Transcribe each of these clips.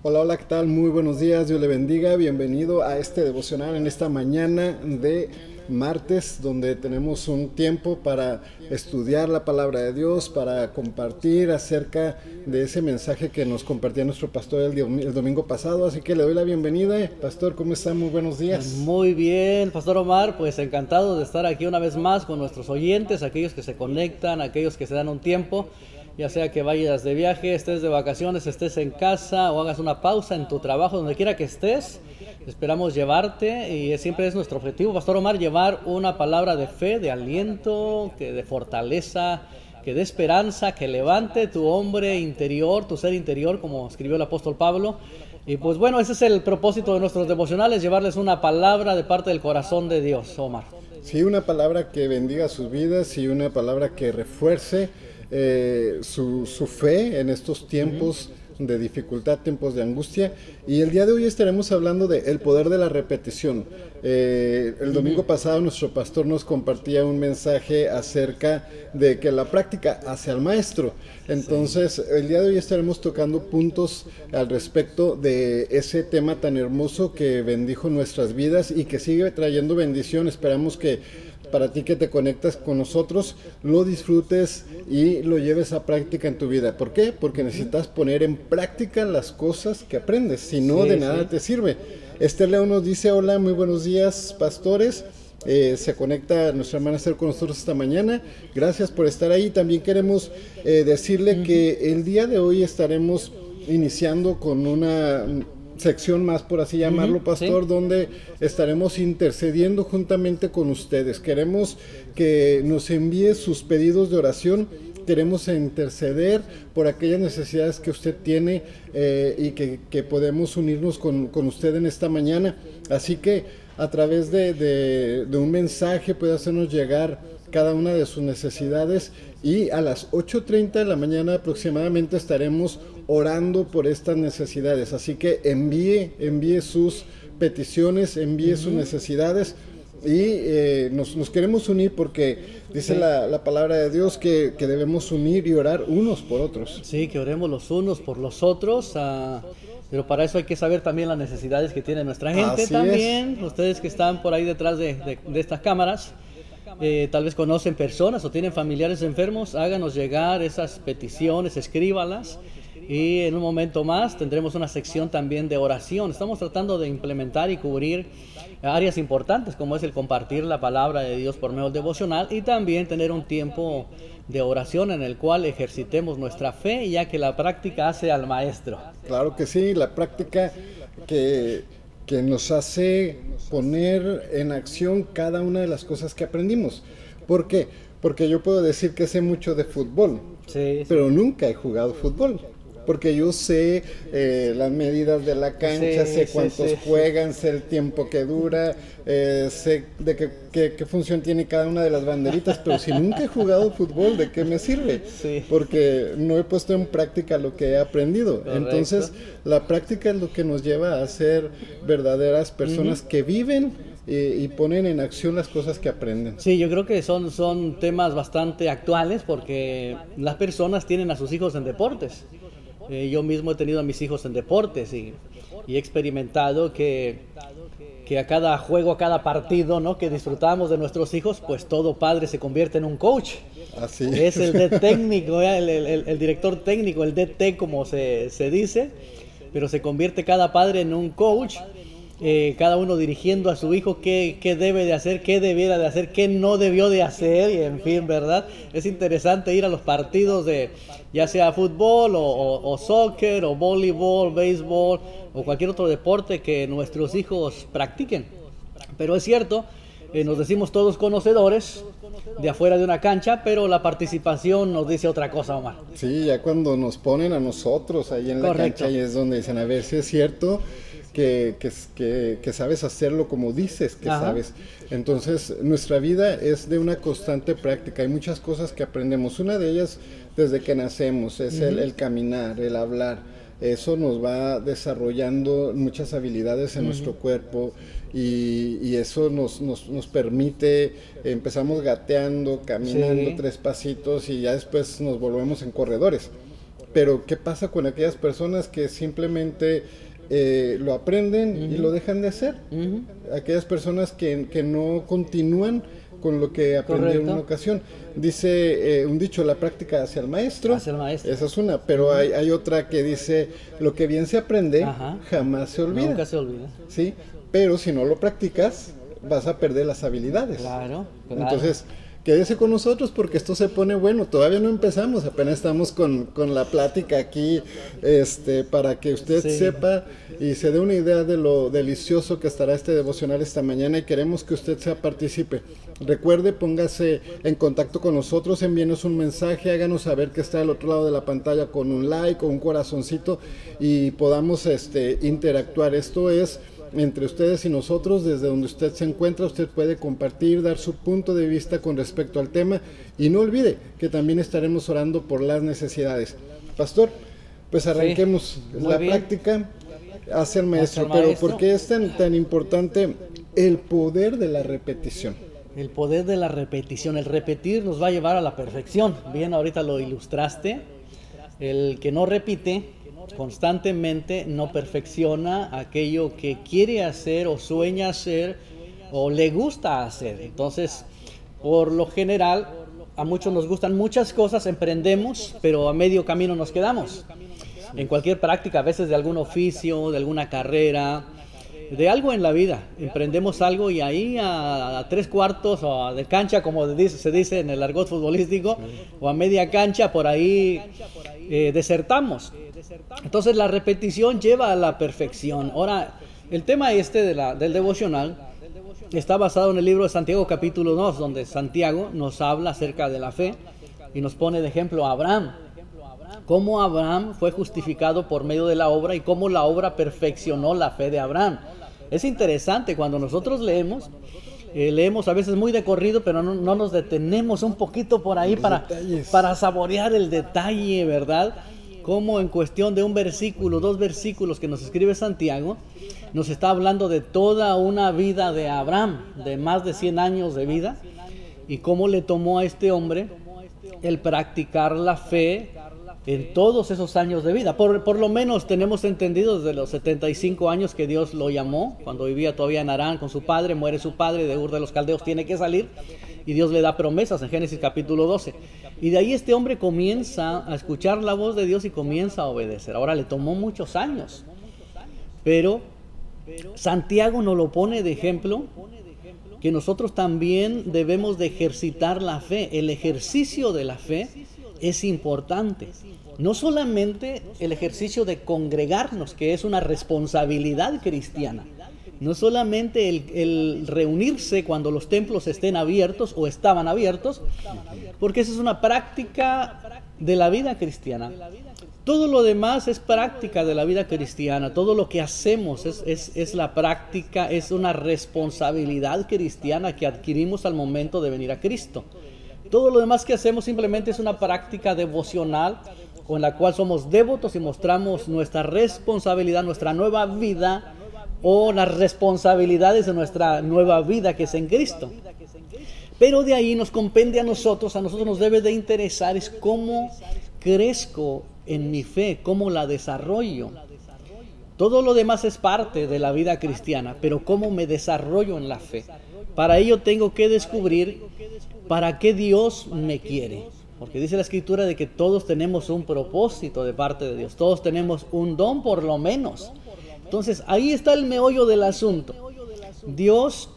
Hola, hola, ¿qué tal? Muy buenos días, Dios le bendiga, bienvenido a este devocional en esta mañana de martes, donde tenemos un tiempo para estudiar la palabra de Dios, para compartir acerca de ese mensaje que nos compartía nuestro pastor el domingo pasado, así que le doy la bienvenida. Pastor, ¿cómo está? Muy buenos días. Muy bien, Pastor Omar, pues encantado de estar aquí una vez más con nuestros oyentes, aquellos que se conectan, aquellos que se dan un tiempo, ya sea que vayas de viaje, estés de vacaciones, estés en casa o hagas una pausa en tu trabajo, donde quiera que estés. Esperamos llevarte y siempre es nuestro objetivo, Pastor Omar, llevar una palabra de fe, de aliento, de fortaleza, que dé esperanza, que levante tu hombre interior, tu ser interior, como escribió el apóstol Pablo. Y pues bueno, ese es el propósito de nuestros devocionales, llevarles una palabra de parte del corazón de Dios, Omar. Sí, una palabra que bendiga sus vidas y una palabra que refuerce su fe en estos tiempos de dificultad, tiempos de angustia. Y el día de hoy estaremos hablando de el poder de la repetición. El domingo pasado nuestro pastor nos compartía un mensaje acerca de que la práctica hace al maestro. Entonces, el día de hoy estaremos tocando puntos al respecto de ese tema tan hermoso que bendijo nuestras vidas y que sigue trayendo bendición. Esperamos que para ti que te conectas con nosotros, lo disfrutes y lo lleves a práctica en tu vida. ¿Por qué? Porque necesitas poner en práctica las cosas que aprendes, si no de nada te sirve. Esther León nos dice: hola, muy buenos días, pastores. Se conecta nuestra hermana Esther con nosotros esta mañana. Gracias por estar ahí. También queremos decirle que el día de hoy estaremos iniciando con una sección más, por así llamarlo, pastor, sí, donde estaremos intercediendo juntamente con ustedes. Queremos que nos envíe sus pedidos de oración. Queremos interceder por aquellas necesidades que usted tiene y que podemos unirnos con usted en esta mañana. Así que a través de un mensaje puede hacernos llegar cada una de sus necesidades, y a las 8:30 de la mañana aproximadamente estaremos orando por estas necesidades. Así que envíe sus peticiones, envíe sus necesidades, y nos queremos unir porque dice la palabra de Dios que debemos unir y orar unos por otros. Sí, que oremos los unos por los otros, pero para eso hay que saber también las necesidades que tiene nuestra gente. Así también, ustedes que están por ahí detrás de estas cámaras, tal vez conocen personas o tienen familiares enfermos, háganos llegar esas peticiones, escríbalas. Y en un momento más tendremos una sección también de oración. Estamos tratando de implementar y cubrir áreas importantes, como es el compartir la palabra de Dios por medio del devocional, y también tener un tiempo de oración en el cual ejercitemos nuestra fe, ya que la práctica hace al maestro. Claro que sí, la práctica que nos hace poner en acción cada una de las cosas que aprendimos. ¿Por qué? Porque yo puedo decir que sé mucho de fútbol, pero nunca he jugado fútbol. Porque yo sé las medidas de la cancha, sé cuántos juegan, sé el tiempo que dura, sé de qué función tiene cada una de las banderitas, pero si nunca he jugado fútbol, ¿de qué me sirve? Porque no he puesto en práctica lo que he aprendido. Correcto. Entonces, la práctica es lo que nos lleva a ser verdaderas personas que viven y ponen en acción las cosas que aprenden. Sí, yo creo que son temas bastante actuales, porque las personas tienen a sus hijos en deportes. Yo mismo he tenido a mis hijos en deportes y he experimentado que a cada juego, a cada partido, ¿no?, que disfrutamos de nuestros hijos, pues todo padre se convierte en un coach. Así es el DT técnico, el director técnico, el DT como se dice, pero se convierte cada padre en un coach. Cada uno dirigiendo a su hijo qué debe de hacer, qué debiera de hacer, qué no debió de hacer, y en fin, ¿verdad? Es interesante ir a los partidos de ya sea fútbol o soccer o voleibol, béisbol o cualquier otro deporte que nuestros hijos practiquen. Pero es cierto, nos decimos todos conocedores de afuera de una cancha, pero la participación nos dice otra cosa, Omar. Sí, ya cuando nos ponen a nosotros ahí en la cancha, y es donde dicen, a ver si es cierto que sabes hacerlo como dices que sabes. Entonces, nuestra vida es de una constante práctica. Hay muchas cosas que aprendemos. Una de ellas, desde que nacemos, es el caminar, el hablar. Eso nos va desarrollando muchas habilidades en nuestro cuerpo, y eso nos permite, empezamos gateando, caminando 3 pasitos y ya después nos volvemos en corredores. pero ¿qué pasa con aquellas personas que simplemente lo aprenden y lo dejan de hacer? Aquellas personas que no continúan con lo que aprendieron en una ocasión. Dice un dicho, la práctica hace al maestro. Hace al maestro. Esa es una, pero hay otra que dice, lo que bien se aprende jamás se olvida. Nunca se olvida. ¿Sí? Pero si no lo practicas, vas a perder las habilidades. Claro. Entonces, quédese con nosotros porque esto se pone bueno. Todavía no empezamos, apenas estamos con la plática aquí, para que usted sepa y se dé una idea de lo delicioso que estará este devocional esta mañana, y queremos que usted sea partícipe. Recuerde, póngase en contacto con nosotros, envíenos un mensaje, háganos saber que está al otro lado de la pantalla con un like o un corazoncito y podamos interactuar. Esto es entre ustedes y nosotros. Desde donde usted se encuentra, usted puede compartir, dar su punto de vista con respecto al tema, y no olvide que también estaremos orando por las necesidades. Pastor, pues arranquemos. La práctica hace al maestro, pero ¿por qué es tan importante el poder de la repetición? El poder de la repetición. El repetir nos va a llevar a la perfección. Bien, ahorita lo ilustraste. El que no repite constantemente no perfecciona aquello que quiere hacer o sueña hacer o le gusta hacer. Entonces, por lo general, a muchos nos gustan muchas cosas, emprendemos, pero a medio camino nos quedamos. En cualquier práctica, a veces de algún oficio, de alguna carrera, de algo en la vida, emprendemos algo y ahí a 3/4 o de cancha, como se dice en el argot futbolístico, o a media cancha, por ahí desertamos. Entonces la repetición lleva a la perfección. Ahora, el tema del devocional está basado en el libro de Santiago capítulo 2, donde Santiago nos habla acerca de la fe y nos pone de ejemplo a Abraham. Cómo Abraham fue justificado por medio de la obra y cómo la obra perfeccionó la fe de Abraham. Es interesante cuando nosotros leemos a veces muy de corrido, pero no nos detenemos un poquito por ahí para saborear el detalle, ¿verdad? Como en cuestión de un versículo, 2 versículos que nos escribe Santiago, nos está hablando de toda una vida de Abraham, de más de 100 años de vida, y cómo le tomó a este hombre el practicar la fe en todos esos años de vida. Por lo menos tenemos entendido desde los 75 años que Dios lo llamó, cuando vivía todavía en Harán con su padre, muere su padre, de Ur de los Caldeos tiene que salir, y Dios le da promesas en Génesis capítulo 12. Y de ahí este hombre comienza a escuchar la voz de Dios y comienza a obedecer. Ahora le tomó muchos años, pero Santiago nos lo pone de ejemplo, que nosotros también debemos de ejercitar la fe. El ejercicio de la fe es importante. No solamente el ejercicio de congregarnos, que es una responsabilidad cristiana. No solamente el reunirse cuando los templos estén abiertos o estaban abiertos, porque esa es una práctica de la vida cristiana. Todo lo demás es práctica de la vida cristiana. Todo lo que hacemos es la práctica, es una responsabilidad cristiana que adquirimos al momento de venir a Cristo. Todo lo demás que hacemos simplemente es una práctica devocional con la cual somos devotos y mostramos nuestra responsabilidad, nuestra nueva vida, o las responsabilidades de nuestra nueva vida que es en Cristo. Pero de ahí nos compende a nosotros nos debe de interesar es cómo crezco en mi fe, cómo la desarrollo. Todo lo demás es parte de la vida cristiana, pero cómo me desarrollo en la fe. Para ello tengo que descubrir para qué Dios me quiere. Porque dice la Escritura de que todos tenemos un propósito de parte de Dios. Todos tenemos un don por lo menos. Entonces ahí está el meollo del asunto. Dios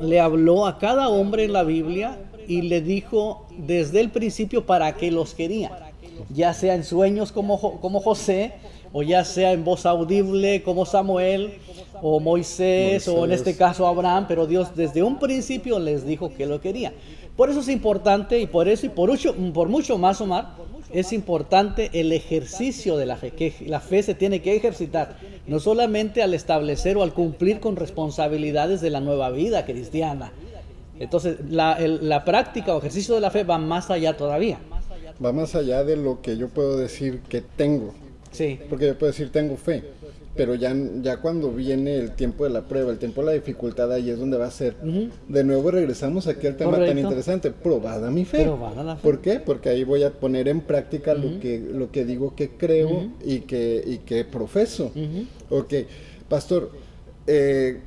le habló a cada hombre en la Biblia y le dijo desde el principio para qué los quería. Ya sea en sueños como José, o ya sea en voz audible como Samuel, o Moisés, o en este caso Abraham, pero Dios desde un principio les dijo que lo quería. Por eso es importante, y por mucho más, Omar, es importante el ejercicio de la fe, que la fe se tiene que ejercitar, no solamente al establecer o al cumplir con responsabilidades de la nueva vida cristiana. Entonces, la práctica o ejercicio de la fe va más allá todavía. Va más allá de lo que yo puedo decir que tengo. Sí. Porque yo puedo decir tengo fe, pero ya cuando viene el tiempo de la prueba, el tiempo de la dificultad, ahí es donde va a ser. De nuevo regresamos aquí al tema tan interesante, probada mi fe. Probada la fe. ¿Por qué? Porque ahí voy a poner en práctica lo que digo que creo y que profeso. Ok, pastor,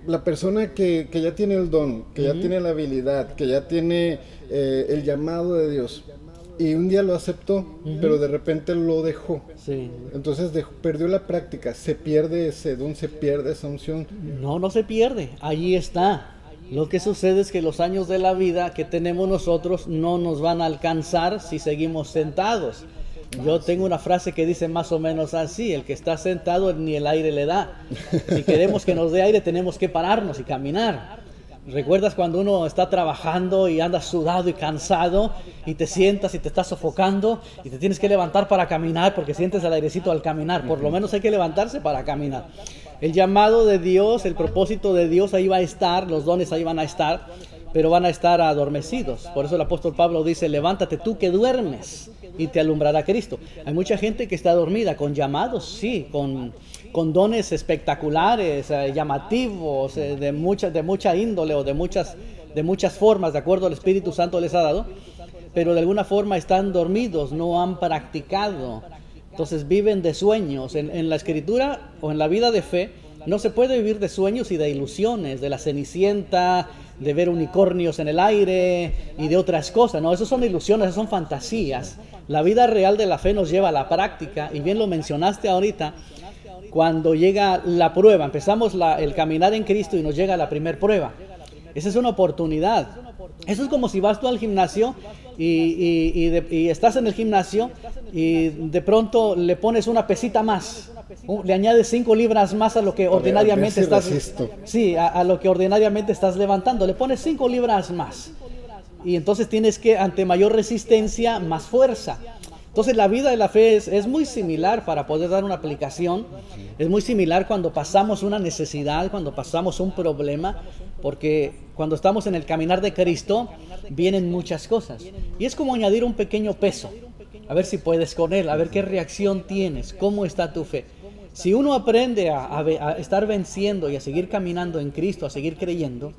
la persona que ya tiene el don, que ya tiene la habilidad, que ya tiene el llamado de Dios, y un día lo aceptó, pero de repente lo dejó. Sí. Entonces perdió la práctica, se pierde ese don, se pierde esa unción. No se pierde, allí está. Lo que sucede es que los años de la vida que tenemos nosotros no nos van a alcanzar si seguimos sentados. Yo tengo una frase que dice más o menos así: el que está sentado ni el aire le da. Si queremos que nos dé aire, tenemos que pararnos y caminar. ¿Recuerdas cuando uno está trabajando y andas sudado y cansado y te sientas y te estás sofocando y te tienes que levantar para caminar porque sientes el airecito al caminar? Por lo menos hay que levantarse para caminar. El llamado de Dios, el propósito de Dios ahí va a estar, los dones ahí van a estar, pero van a estar adormecidos. Por eso el apóstol Pablo dice: levántate tú que duermes y te alumbrará Cristo. Hay mucha gente que está dormida, con llamados, sí, con dones espectaculares, llamativos, de mucha índole o de muchas formas, de acuerdo al Espíritu Santo les ha dado, pero de alguna forma están dormidos, no han practicado. Entonces viven de sueños. En la Escritura o en la vida de fe no se puede vivir de sueños y de ilusiones, de la Cenicienta, de ver unicornios en el aire y de otras cosas. No, eso son ilusiones, eso son fantasías. La vida real de la fe nos lleva a la práctica, y bien lo mencionaste ahorita. Cuando llega la prueba, empezamos el caminar en Cristo y nos llega la primer prueba. Esa es una oportunidad. Eso es como si vas tú al gimnasio y estás en el gimnasio y de pronto le pones una pesita más. Le añades 5 libras más a lo que ordinariamente estás... Sí, a lo que ordinariamente estás levantando. Le pones 5 libras más. Y entonces tienes que, ante mayor resistencia, más fuerza. Entonces la vida de la fe es muy similar, para poder dar una aplicación. Es muy similar cuando pasamos una necesidad, cuando pasamos un problema, porque cuando estamos en el caminar de Cristo vienen muchas cosas. Y es como añadir un pequeño peso. A ver si puedes con él, a ver qué reacción tienes, cómo está tu fe. Si uno aprende a estar venciendo y a seguir caminando en Cristo, a seguir creyendo,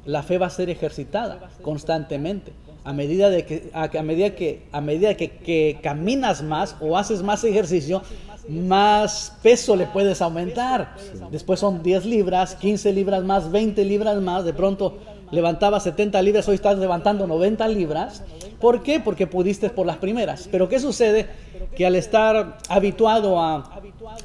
la fe va a ser ejercitada constantemente. A medida que caminas más o haces más ejercicio, más peso le puedes aumentar. Después son 10 libras, 15 libras más, 20 libras más. De pronto levantabas 70 libras, hoy estás levantando 90 libras. ¿Por qué? Porque pudiste por las primeras. Pero ¿qué sucede? Que al estar habituado a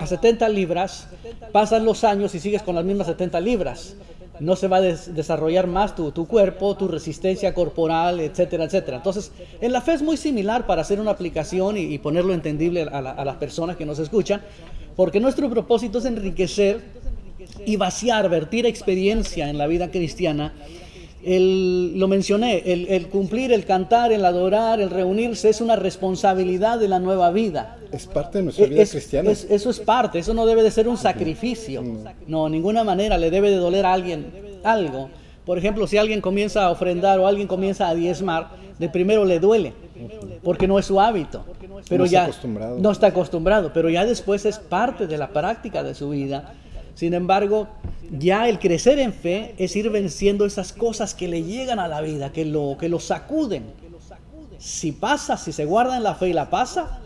70 libras, pasan los años y sigues con las mismas 70 libras. No se va a desarrollar más tu cuerpo, tu resistencia corporal, etcétera, etcétera. Entonces, en la fe es muy similar, para hacer una aplicación y ponerlo entendible a las personas que nos escuchan, porque nuestro propósito es enriquecer y vaciar, vertir experiencia en la vida cristiana. Lo mencioné, el cumplir, el cantar, el adorar, el reunirse es una responsabilidad de la nueva vida. Es parte de nuestra vida cristiana. Eso es parte, eso no debe de ser un sacrificio. No, de ninguna manera le debe de doler a alguien algo. Por ejemplo, si alguien comienza a ofrendar o alguien comienza a diezmar, de primero le duele, porque no es su hábito. Pero no está acostumbrado, pero ya después es parte de la práctica de su vida. Sin embargo, ya el crecer en fe es ir venciendo esas cosas que le llegan a la vida, que lo sacuden. Si se guarda en la fe y la pasa,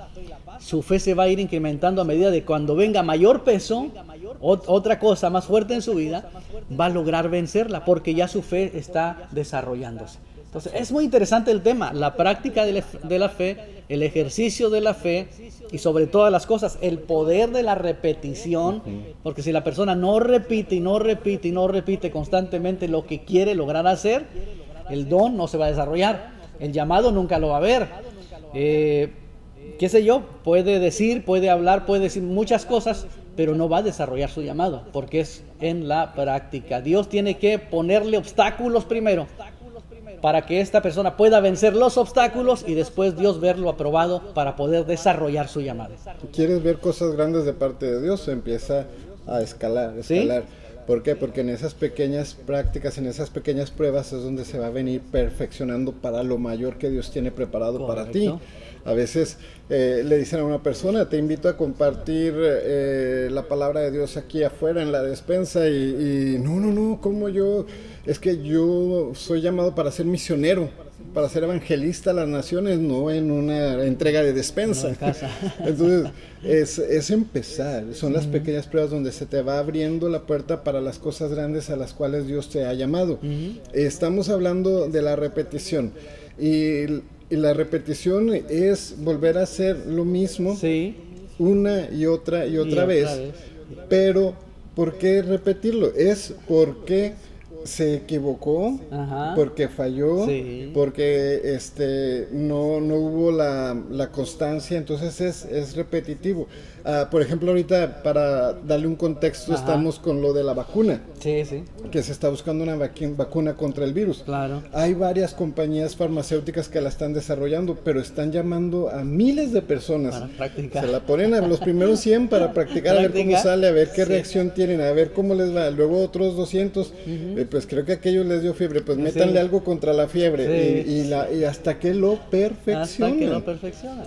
su fe se va a ir incrementando a medida de cuando venga mayor peso, otra cosa más fuerte en su vida, va a lograr vencerla, porque ya su fe está desarrollándose. Entonces, es muy interesante el tema, la práctica de la fe, el ejercicio de la fe, y sobre todas las cosas, el poder de la repetición, porque si la persona no repite y no repite y no repite constantemente lo que quiere lograr hacer, el don no se va a desarrollar, el llamado nunca lo va a ver. Qué sé yo, puede decir, puede hablar, puede decir muchas cosas, pero no va a desarrollar su llamado, porque es en la práctica. Dios tiene que ponerle obstáculos primero, para que esta persona pueda vencer los obstáculos y después Dios verlo aprobado para poder desarrollar su llamado. ¿Quieres ver cosas grandes de parte de Dios? Empieza a escalar. ¿Sí? ¿Por qué? Porque en esas pequeñas prácticas, en esas pequeñas pruebas es donde se va a venir perfeccionando para lo mayor que Dios tiene preparado. Correcto. Para ti. A veces le dicen a una persona, te invito a compartir la palabra de Dios aquí afuera en la despensa y no, ¿cómo yo? Es que yo soy llamado para ser misionero, para ser evangelista a las naciones, no en una entrega de despensa. No, entonces, es empezar, son las pequeñas pruebas donde se te va abriendo la puerta para las cosas grandes a las cuales Dios te ha llamado. Estamos hablando de la repetición y la repetición es volver a hacer lo mismo una y otra vez. Pero ¿por qué repetirlo? Es porque se equivocó, porque falló, porque no hubo la constancia, entonces es repetitivo. Por ejemplo, ahorita para darle un contexto, estamos con lo de la vacuna, que se está buscando una vacuna contra el virus. Claro. Hay varias compañías farmacéuticas que la están desarrollando, pero están llamando a miles de personas. Para practicar. Se la ponen a los primeros 100 para practicar, a ver cómo sale, a ver qué reacción tienen, a ver cómo les va. Luego otros 200, pues creo que a aquellos les dio fiebre, pues métanle algo contra la fiebre y hasta que lo perfeccionen.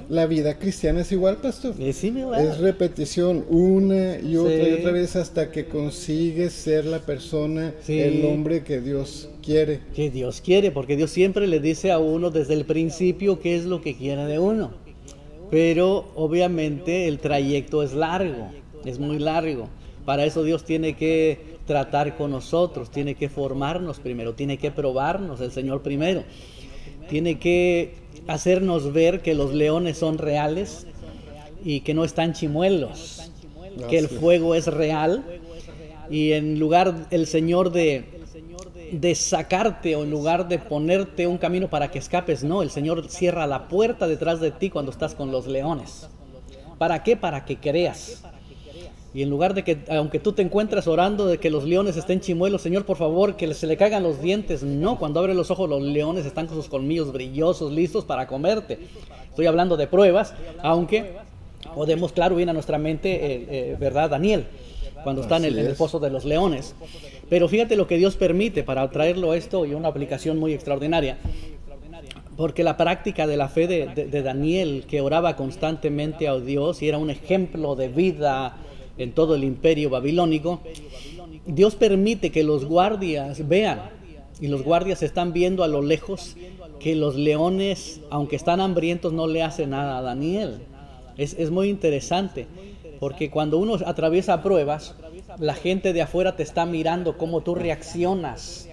La vida cristiana es igual, pastor. Es repetición una y otra vez hasta que consigues ser la persona, el hombre que Dios quiere. Que Dios quiere, porque Dios siempre le dice a uno desde el principio qué es lo que quiere de uno. Pero obviamente el trayecto es largo, es muy largo. Para eso Dios tiene que tratar con nosotros, tiene que formarnos primero, tiene que probarnos el Señor primero. Tiene que hacernos ver que los leones son reales y que no están chimuelos, que el fuego es real, y en lugar el Señor de sacarte o en lugar de ponerte un camino para que escapes, no, el Señor cierra la puerta detrás de ti cuando estás con los leones. ¿Para qué? Para que creas. Y en lugar de que, aunque tú te encuentres orando de que los leones estén chimuelos, Señor, por favor, que se le caigan los dientes, no, cuando abre los ojos los leones están con sus colmillos brillosos, listos para comerte. Estoy hablando de pruebas, aunque podemos, claro, viene a nuestra mente, ¿verdad? Daniel, cuando está en el pozo de los leones. Pero fíjate lo que Dios permite para traerlo esto y una aplicación muy extraordinaria. Porque la práctica de la fe de Daniel, que oraba constantemente a Dios y era un ejemplo de vida en todo el imperio babilónico, Dios permite que los guardias vean, y los guardias están viendo a lo lejos que los leones, aunque están hambrientos, no le hacen nada a Daniel. Es muy interesante, porque cuando uno atraviesa pruebas, la gente de afuera te está mirando cómo tú reaccionas,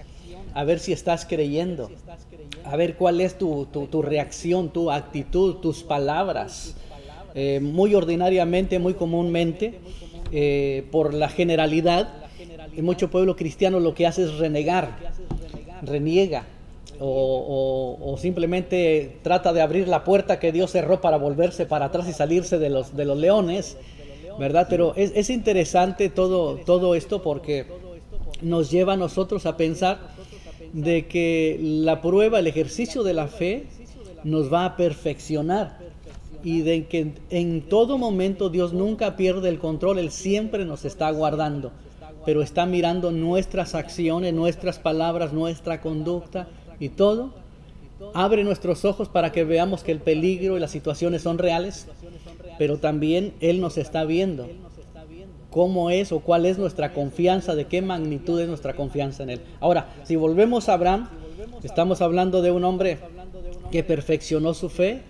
a ver si estás creyendo, a ver cuál es tu reacción, tu actitud, tus palabras. Muy ordinariamente, muy comúnmente, por la generalidad, en mucho pueblo cristiano lo que hace es reniega, o simplemente trata de abrir la puerta que Dios cerró para volverse para atrás y salirse de los leones, ¿verdad? Pero es interesante todo esto porque nos lleva a nosotros a pensar de que la prueba, el ejercicio de la fe nos va a perfeccionar, y de que en todo momento Dios nunca pierde el control, Él siempre nos está guardando, pero está mirando nuestras acciones, nuestras palabras, nuestra conducta y todo. Abre nuestros ojos para que veamos que el peligro y las situaciones son reales, pero también Él nos está viendo cómo es o cuál es nuestra confianza, de qué magnitud es nuestra confianza en Él. Ahora, si volvemos a Abraham, estamos hablando de un hombre que perfeccionó su fe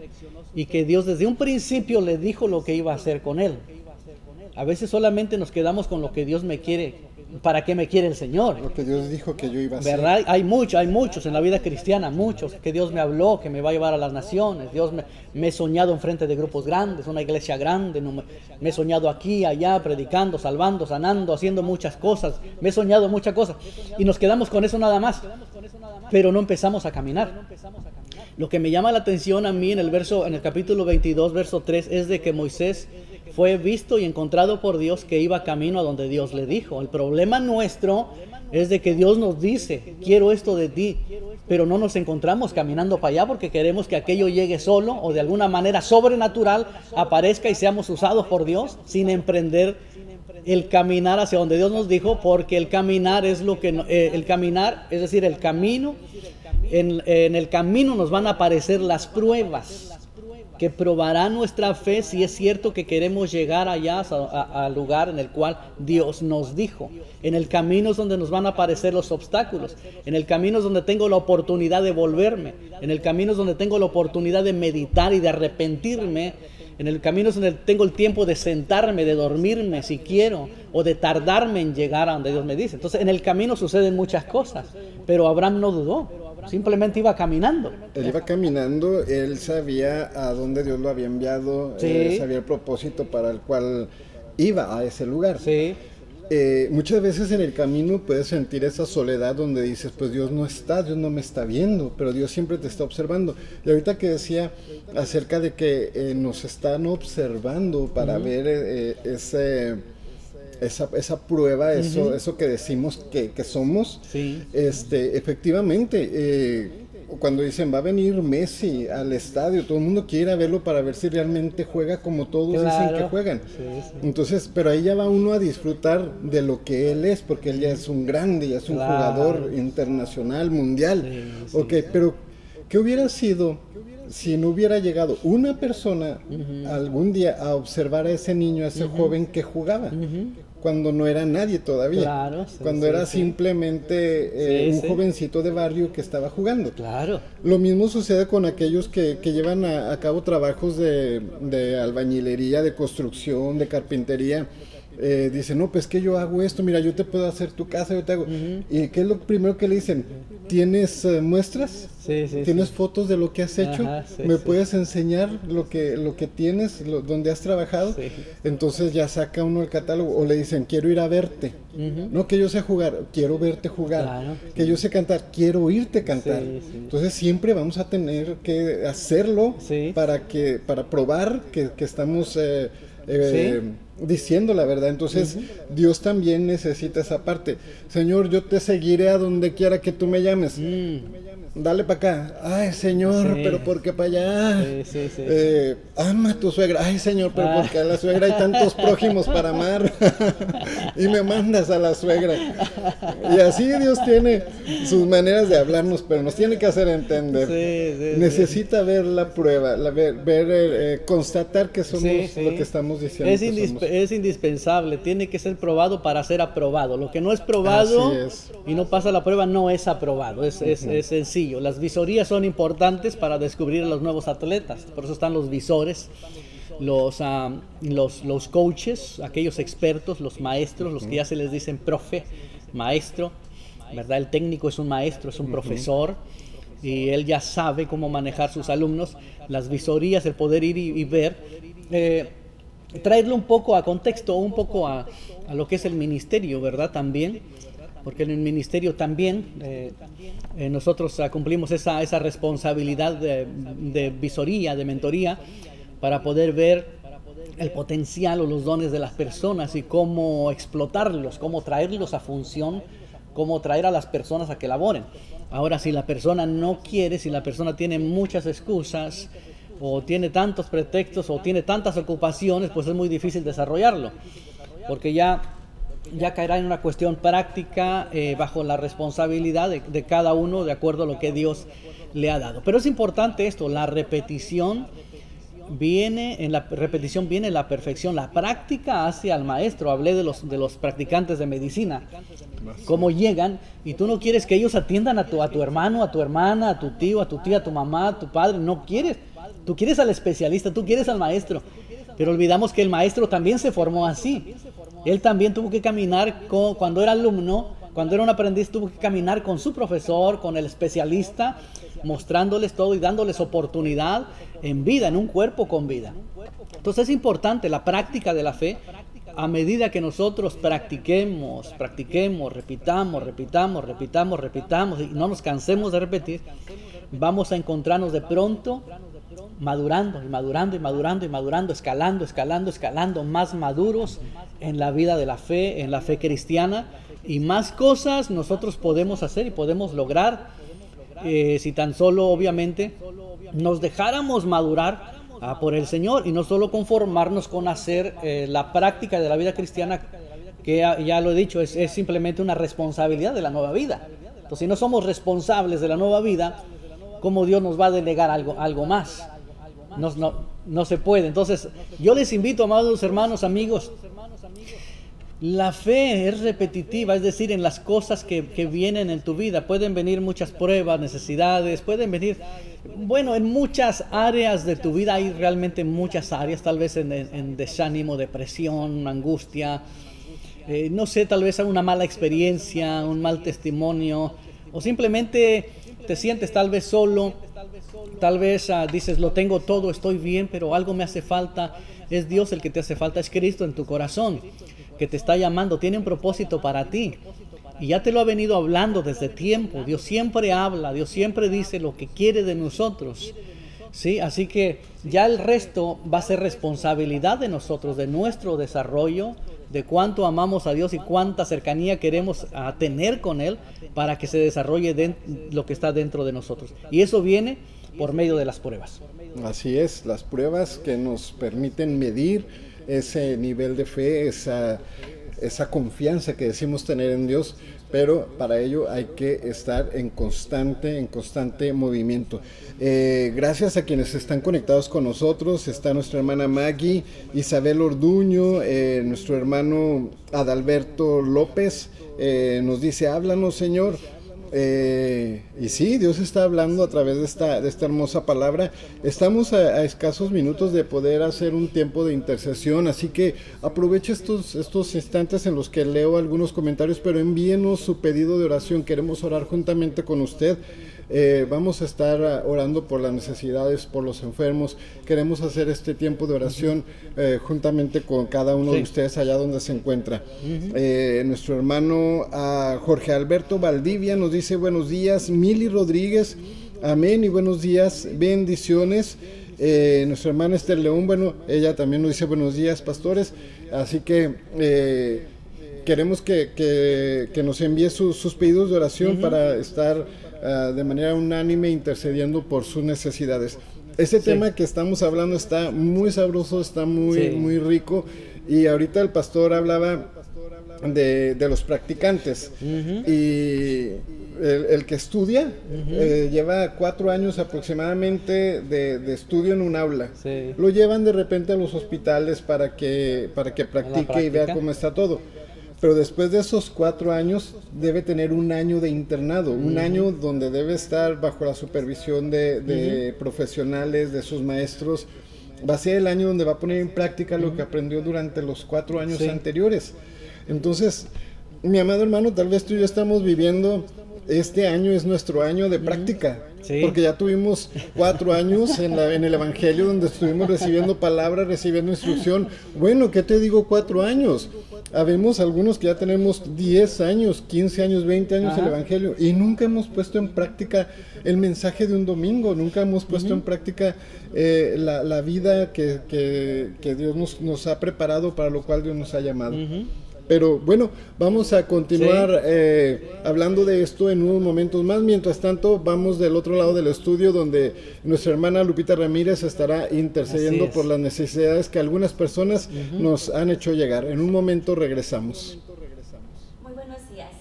y que Dios desde un principio le dijo lo que iba a hacer con él. A veces solamente nos quedamos con lo que Dios me quiere. ¿Para qué me quiere el Señor? Lo que Dios dijo que yo iba a hacer. ¿Verdad? Hay muchos en la vida cristiana, muchos que Dios me habló, que me va a llevar a las naciones. Me he soñado enfrente de grupos grandes, una iglesia grande. Me he soñado aquí, allá, predicando, salvando, sanando, haciendo muchas cosas. Me he soñado muchas cosas. Y nos quedamos con eso nada más. Pero no empezamos a caminar. Lo que me llama la atención a mí en el capítulo 22, verso 3, es de que Moisés fue visto y encontrado por Dios que iba camino a donde Dios le dijo. El problema nuestro es de que Dios nos dice, quiero esto de ti, pero no nos encontramos caminando para allá porque queremos que aquello llegue solo o de alguna manera sobrenatural aparezca y seamos usados por Dios sin emprender el caminar hacia donde Dios nos dijo, porque el caminar es el caminar, es decir, el camino. En el camino nos van a aparecer las pruebas. que probará nuestra fe si es cierto que queremos llegar allá al lugar en el cual Dios nos dijo. En el camino es donde nos van a aparecer los obstáculos. En el camino es donde tengo la oportunidad de volverme. En el camino es donde tengo la oportunidad de meditar y de arrepentirme. En el camino es donde tengo el tiempo de sentarme, de dormirme si quiero, o de tardarme en llegar a donde Dios me dice. Entonces en el camino suceden muchas cosas, pero Abraham no dudó, simplemente iba caminando. Él iba caminando, él sabía a dónde Dios lo había enviado, Sí. Sabía el propósito para el cual iba a ese lugar. Sí, Muchas veces en el camino puedes sentir esa soledad donde dices, pues Dios no está, Dios no me está viendo, pero Dios siempre te está observando. Y ahorita que decía acerca de que nos están observando para ver esa prueba, eso que decimos que somos, sí. Efectivamente, cuando dicen va a venir Messi al estadio, todo el mundo quiere ir a verlo para ver si realmente juega como todos dicen que juegan. Sí, sí. Entonces, pero ahí ya va uno a disfrutar de lo que él es, porque él ya es un grande, ya es un jugador internacional, mundial. Sí, sí. Ok, pero ¿qué hubiera sido si no hubiera llegado una persona algún día a observar a ese niño, a ese joven que jugaba? Cuando no era nadie todavía, Claro, sí, cuando sí, era sí. simplemente un Sí. jovencito de barrio que estaba jugando. Claro. Lo mismo sucede con aquellos que llevan a cabo trabajos de albañilería, de construcción, de carpintería. Dicen, no, pues que yo hago esto, mira, yo te puedo hacer tu casa, yo te hago. ¿Y qué es lo primero que le dicen? ¿Tienes muestras? Sí, sí, ¿Tienes sí. fotos de lo que has hecho? Ajá, sí, ¿Me sí. puedes enseñar lo que tienes, donde has trabajado? Sí. Entonces ya saca uno el catálogo o le dicen, quiero ir a verte. No que yo sé jugar, quiero verte jugar. Claro, que yo sé cantar, quiero oírte cantar. Sí, sí. Entonces siempre vamos a tener que hacerlo Sí. para probar que estamos Sí. diciendo la verdad. Entonces Dios también necesita esa parte. Señor, yo te seguiré a donde quiera que tú me llames. Dale para acá. Ay, Señor, Sí. pero ¿por qué para allá? Sí, sí, sí. Ama a tu suegra. Ay, Señor, pero porque a la suegra hay tantos prójimos para amar. Y me mandas a la suegra. Y así Dios tiene sus maneras de hablarnos, pero nos tiene que hacer entender. Sí, sí, Necesita ver la prueba, constatar que somos Sí, sí. lo que estamos diciendo. Es indispensable, tiene que ser probado para ser aprobado. Lo que no es probado Así es. y no pasa la prueba no es aprobado, es sencillo. Las visorías son importantes para descubrir a los nuevos atletas, por eso están los visores, los coaches, aquellos expertos, los maestros, los que ya se les dicen profe, maestro, ¿verdad? El técnico es un maestro, es un profesor. Y él ya sabe cómo manejar sus alumnos. Las visorías, el poder ir y ver, traerlo un poco a contexto, un poco a lo que es el ministerio, ¿verdad? También, porque en el ministerio también nosotros cumplimos esa responsabilidad de visoría, de mentoría, para poder ver el potencial o los dones de las personas y cómo explotarlos, cómo traerlos a función, cómo traer a las personas a que laboren. Ahora, si la persona no quiere, si la persona tiene muchas excusas o tiene tantos pretextos o tiene tantas ocupaciones, pues es muy difícil desarrollarlo, porque ya caerá en una cuestión práctica bajo la responsabilidad de cada uno de acuerdo a lo que Dios le ha dado. Pero es importante esto, la repetición viene la perfección, la práctica hace al maestro. Hablé de los practicantes de medicina, cómo llegan y tú no quieres que ellos atiendan a tu hermano, a tu hermana, a tu tío, a tu tía, a tu mamá, a tu padre, no quieres. Tú quieres al especialista, tú quieres al maestro, pero olvidamos que el maestro también se formó así. Él también tuvo que caminar cuando era alumno, cuando era un aprendiz, tuvo que caminar con su profesor, con el especialista, mostrándoles todo y dándoles oportunidad en vida, en un cuerpo con vida. Entonces es importante la práctica de la fe. A medida que nosotros practiquemos, repitamos y no nos cansemos de repetir, vamos a encontrarnos de pronto madurando, escalando, más maduros en la vida de la fe, en la fe cristiana, y más cosas nosotros podemos hacer y podemos lograr si tan solo obviamente nos dejáramos madurar por el Señor y no solo conformarnos con hacer la práctica de la vida cristiana, que ya lo he dicho, es simplemente una responsabilidad de la nueva vida. Entonces, si no somos responsables de la nueva vida, ¿cómo Dios nos va a delegar algo más? no se puede. Entonces, yo les invito, amados hermanos, amigos, la fe es repetitiva, es decir, en las cosas que vienen en tu vida. Pueden venir muchas pruebas, necesidades, pueden venir, bueno, en muchas áreas de tu vida, hay realmente muchas áreas, tal vez en desánimo, depresión, angustia, no sé, tal vez una mala experiencia, un mal testimonio, o simplemente te sientes tal vez solo, tal vez dices, lo tengo todo, estoy bien, pero algo me hace falta. Es Dios el que te hace falta, es Cristo en tu corazón, que te está llamando, tiene un propósito para ti. Y ya te lo ha venido hablando desde tiempo. Dios siempre habla, Dios siempre dice lo que quiere de nosotros. ¿Sí? Así que ya el resto va a ser responsabilidad de nosotros, de nuestro desarrollo, de cuánto amamos a Dios y cuánta cercanía queremos tener con Él para que se desarrolle lo que está dentro de nosotros. Y eso viene por medio de las pruebas. Así es, las pruebas que nos permiten medir ese nivel de fe, esa confianza que decimos tener en Dios, pero para ello hay que estar en constante movimiento. Gracias a quienes están conectados con nosotros. Está nuestra hermana Maggie, Isabel Orduño, nuestro hermano Adalberto López, nos dice, háblanos, Señor. Y sí, Dios está hablando a través de esta hermosa palabra. Estamos a escasos minutos de poder hacer un tiempo de intercesión, así que aproveche estos instantes en los que leo algunos comentarios, pero envíenos su pedido de oración. Queremos orar juntamente con usted. Vamos a estar orando por las necesidades, por los enfermos. Queremos hacer este tiempo de oración juntamente con cada uno de ustedes allá donde se encuentra. Nuestro hermano Jorge Alberto Valdivia nos dice buenos días. Mili Rodríguez, amén y buenos días, bendiciones. Nuestra hermana Esther León, bueno, ella también nos dice buenos días, pastores. Así que queremos que nos envíe sus pedidos de oración para estar de manera unánime intercediendo por sus necesidades. Este tema que estamos hablando está muy sabroso, está muy rico, y ahorita el pastor hablaba de los practicantes y el que estudia lleva 4 años aproximadamente de estudio en un aula. Lo llevan de repente a los hospitales para que practique y vea cómo está todo. Pero después de esos 4 años debe tener un año de internado, un año donde debe estar bajo la supervisión de profesionales, de sus maestros. Va a ser el año donde va a poner en práctica lo que aprendió durante los 4 años anteriores. Entonces, mi amado hermano, tal vez tú y yo estamos viviendo, este año es nuestro año de práctica. Porque ya tuvimos 4 años en el Evangelio donde estuvimos recibiendo palabra, recibiendo instrucción. Bueno, ¿qué te digo 4 años? Habemos algunos que ya tenemos 10 años, 15 años, 20 años en el Evangelio y nunca hemos puesto en práctica el mensaje de un domingo, nunca hemos puesto en práctica la vida que Dios nos ha preparado, para lo cual Dios nos ha llamado. Pero bueno, vamos a continuar hablando de esto en unos momentos más. Mientras tanto, vamos del otro lado del estudio, donde nuestra hermana Lupita Ramírez estará intercediendo por las necesidades que algunas personas nos han hecho llegar. En un momento regresamos. Muy buenos días.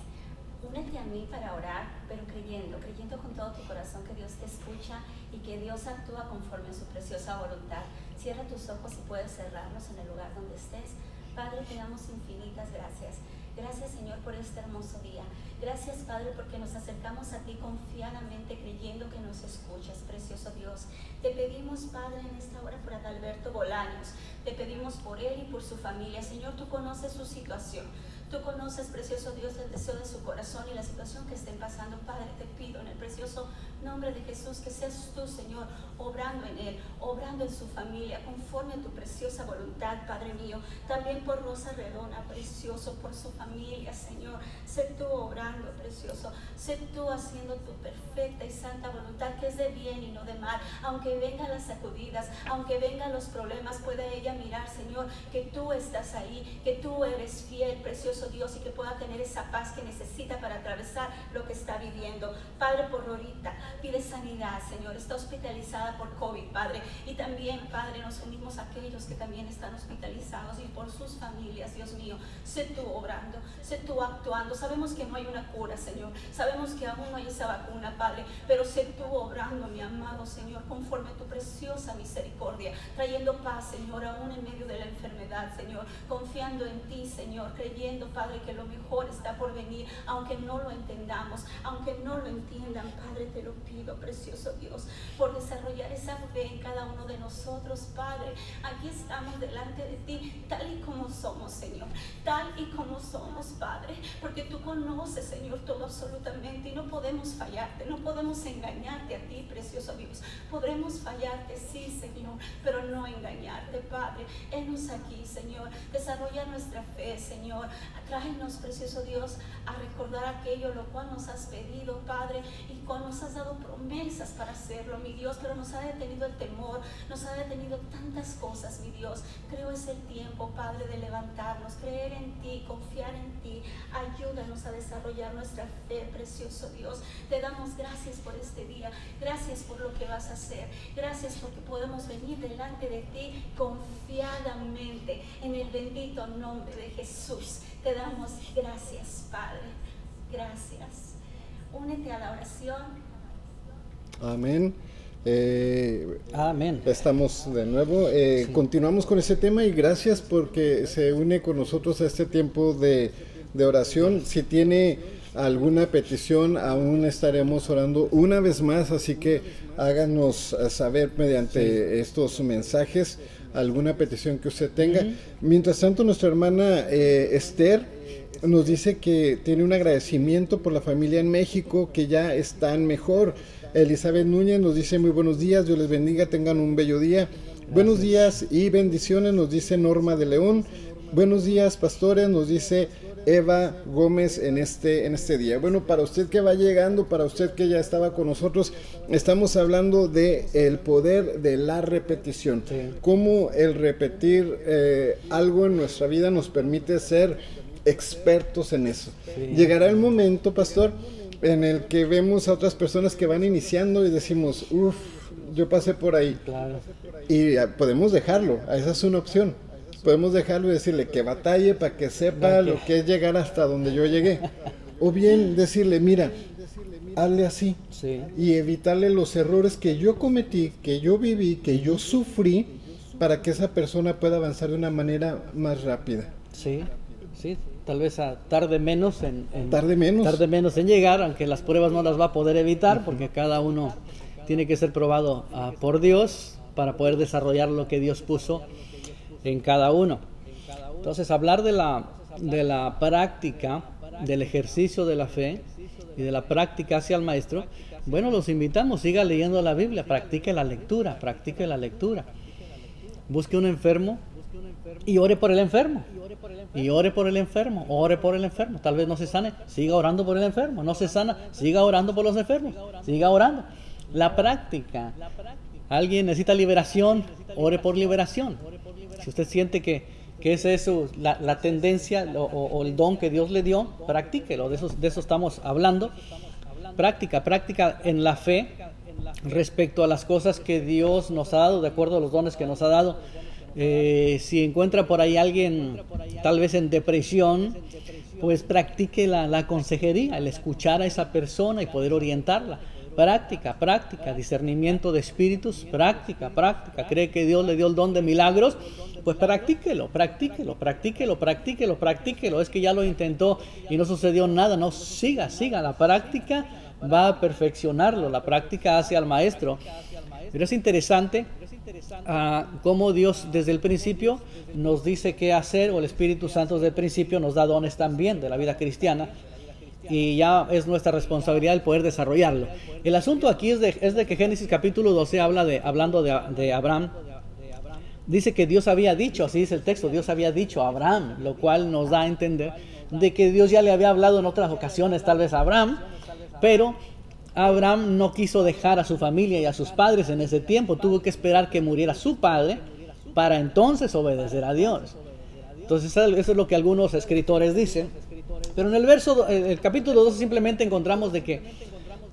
Únete a mí para orar, pero creyendo con todo tu corazón que Dios te escucha y que Dios actúa conforme a su preciosa voluntad. Cierra tus ojos y puedes cerrarlos en el lugar donde estés. Padre, te damos infinitas gracias. Gracias, Señor, por este hermoso día. Gracias, Padre, porque nos acercamos a ti confiadamente, creyendo que nos escuchas, precioso Dios. Te pedimos, Padre, en esta hora por Adalberto Bolaños. Te pedimos por él y por su familia. Señor, tú conoces su situación. Tú conoces, precioso Dios, el deseo de su corazón y la situación que estén pasando. Padre, te pido en el precioso nombre de Jesús que seas tú, Señor, obrando en él, obrando en su familia, conforme a tu preciosa voluntad, Padre mío. También por Rosa Redona, precioso, por su familia, Señor. Sé tú obrando, precioso. Sé tú haciendo tu perfecta y santa voluntad, que es de bien y no de mal. Aunque vengan las sacudidas, aunque vengan los problemas, pueda ella mirar, Señor, que tú estás ahí, que tú eres fiel, precioso precioso Dios, y que pueda tener esa paz que necesita para atravesar lo que está viviendo. Padre, por Lorita, pide sanidad, Señor, está hospitalizada por COVID, Padre, y también, Padre, nos unimos a aquellos que también están hospitalizados y por sus familias, Dios mío, sé tú obrando, sé tú actuando. Sabemos que no hay una cura, Señor, sabemos que aún no hay esa vacuna, Padre, pero sé tú obrando, mi amado Señor, conforme a tu preciosa misericordia, trayendo paz, Señor, aún en medio de la enfermedad, Señor, confiando en ti, Señor, creyendo, Padre, que lo mejor está por venir, aunque no lo entendamos, aunque no lo entiendan. Padre, te lo pido, precioso Dios, por desarrollar esa fe en cada uno de nosotros, Padre. Aquí estamos delante de ti, tal y como somos, Señor, tal y como somos, Padre, porque tú conoces, Señor, todo absolutamente, y no podemos fallarte, no podemos engañarte a ti, precioso Dios. Podremos fallarte, sí, Señor, pero no engañarte, Padre. Henos aquí, Señor, desarrolla nuestra fe, Señor. Tráenos, precioso Dios, a recordar aquello lo cual nos has pedido, Padre, y cual nos has dado promesas para hacerlo, mi Dios, pero nos ha detenido el temor, nos ha detenido tantas cosas, mi Dios. Creo es el tiempo, Padre, de levantarnos, creer en ti, confiar en ti. Ayúdanos a desarrollar nuestra fe, precioso Dios. Te damos gracias por este día, gracias por lo que vas a hacer, gracias porque podemos venir delante de ti confiadamente, en el bendito nombre de Jesús. Te damos gracias, Padre, gracias. Únete a la oración. Amén. Amén. Estamos de nuevo, sí. Continuamos con ese tema, y gracias porque se une con nosotros a este tiempo de oración. Si tiene alguna petición, aún estaremos orando una vez más, así que háganos saber mediante estos mensajes alguna petición que usted tenga. Mientras tanto, nuestra hermana Esther nos dice que tiene un agradecimiento por la familia en México, que ya están mejor. Elizabeth Núñez nos dice muy buenos días, Dios les bendiga, tengan un bello día. Gracias. Buenos días y bendiciones, nos dice Norma de León. Buenos días, pastores, nos dice Eva Gómez en este día. Bueno, para usted que va llegando, para usted que ya estaba con nosotros, estamos hablando de el poder de la repetición. Sí. Cómo el repetir algo en nuestra vida nos permite ser expertos en eso. Sí. Llegará el momento, pastor, en el que vemos a otras personas que van iniciando y decimos, uff, yo pasé por ahí. Claro. Y podemos dejarlo, esa es una opción. Podemos dejarlo y decirle que batalle para que sepa lo que es llegar hasta donde yo llegué. O bien decirle, mira, hazle así. Sí. Y evitarle los errores que yo cometí, que yo viví, que yo sufrí, para que esa persona pueda avanzar de una manera más rápida. Sí, sí. Tal vez tarde menos tarde menos en llegar, aunque las pruebas no las va a poder evitar, porque cada uno tiene que ser probado por Dios para poder desarrollar lo que Dios puso en cada uno. Entonces, hablar de la práctica, del ejercicio de la fe y de la práctica hacia el maestro, bueno, los invitamos, siga leyendo la Biblia, practique la lectura. Busque un enfermo y ore por el enfermo. Ore por el enfermo. Tal vez no se sane, siga orando por el enfermo. No se sana, siga orando por los enfermos. Siga orando. La práctica. Alguien necesita liberación, ore por liberación. Si usted siente que esa es la tendencia o el don que Dios le dio, practíquelo. De eso estamos hablando. Práctica en la fe respecto a las cosas que Dios nos ha dado, de acuerdo a los dones que nos ha dado. Si encuentra por ahí alguien tal vez en depresión, pues practique la consejería, el escuchar a esa persona y poder orientarla. Práctica, discernimiento de espíritus, práctica. Cree que Dios le dio el don de milagros, pues practíquelo. Es que ya lo intentó y no sucedió nada. No, siga. La práctica va a perfeccionarlo, la práctica hace al maestro. Pero es interesante cómo Dios desde el principio nos dice qué hacer, o el Espíritu Santo desde el principio nos da dones también de la vida cristiana, y ya es nuestra responsabilidad el poder desarrollarlo. El asunto aquí es de que Génesis capítulo 12 hablando de Abraham, dice que Dios había dicho, así dice el texto, Dios había dicho a Abraham, lo cual nos da a entender de que Dios ya le había hablado en otras ocasiones tal vez a Abraham, pero Abraham no quiso dejar a su familia y a sus padres en ese tiempo, tuvo que esperar que muriera su padre para entonces obedecer a Dios. Entonces eso es lo que algunos escritores dicen. Pero en el capítulo 12 simplemente encontramos de que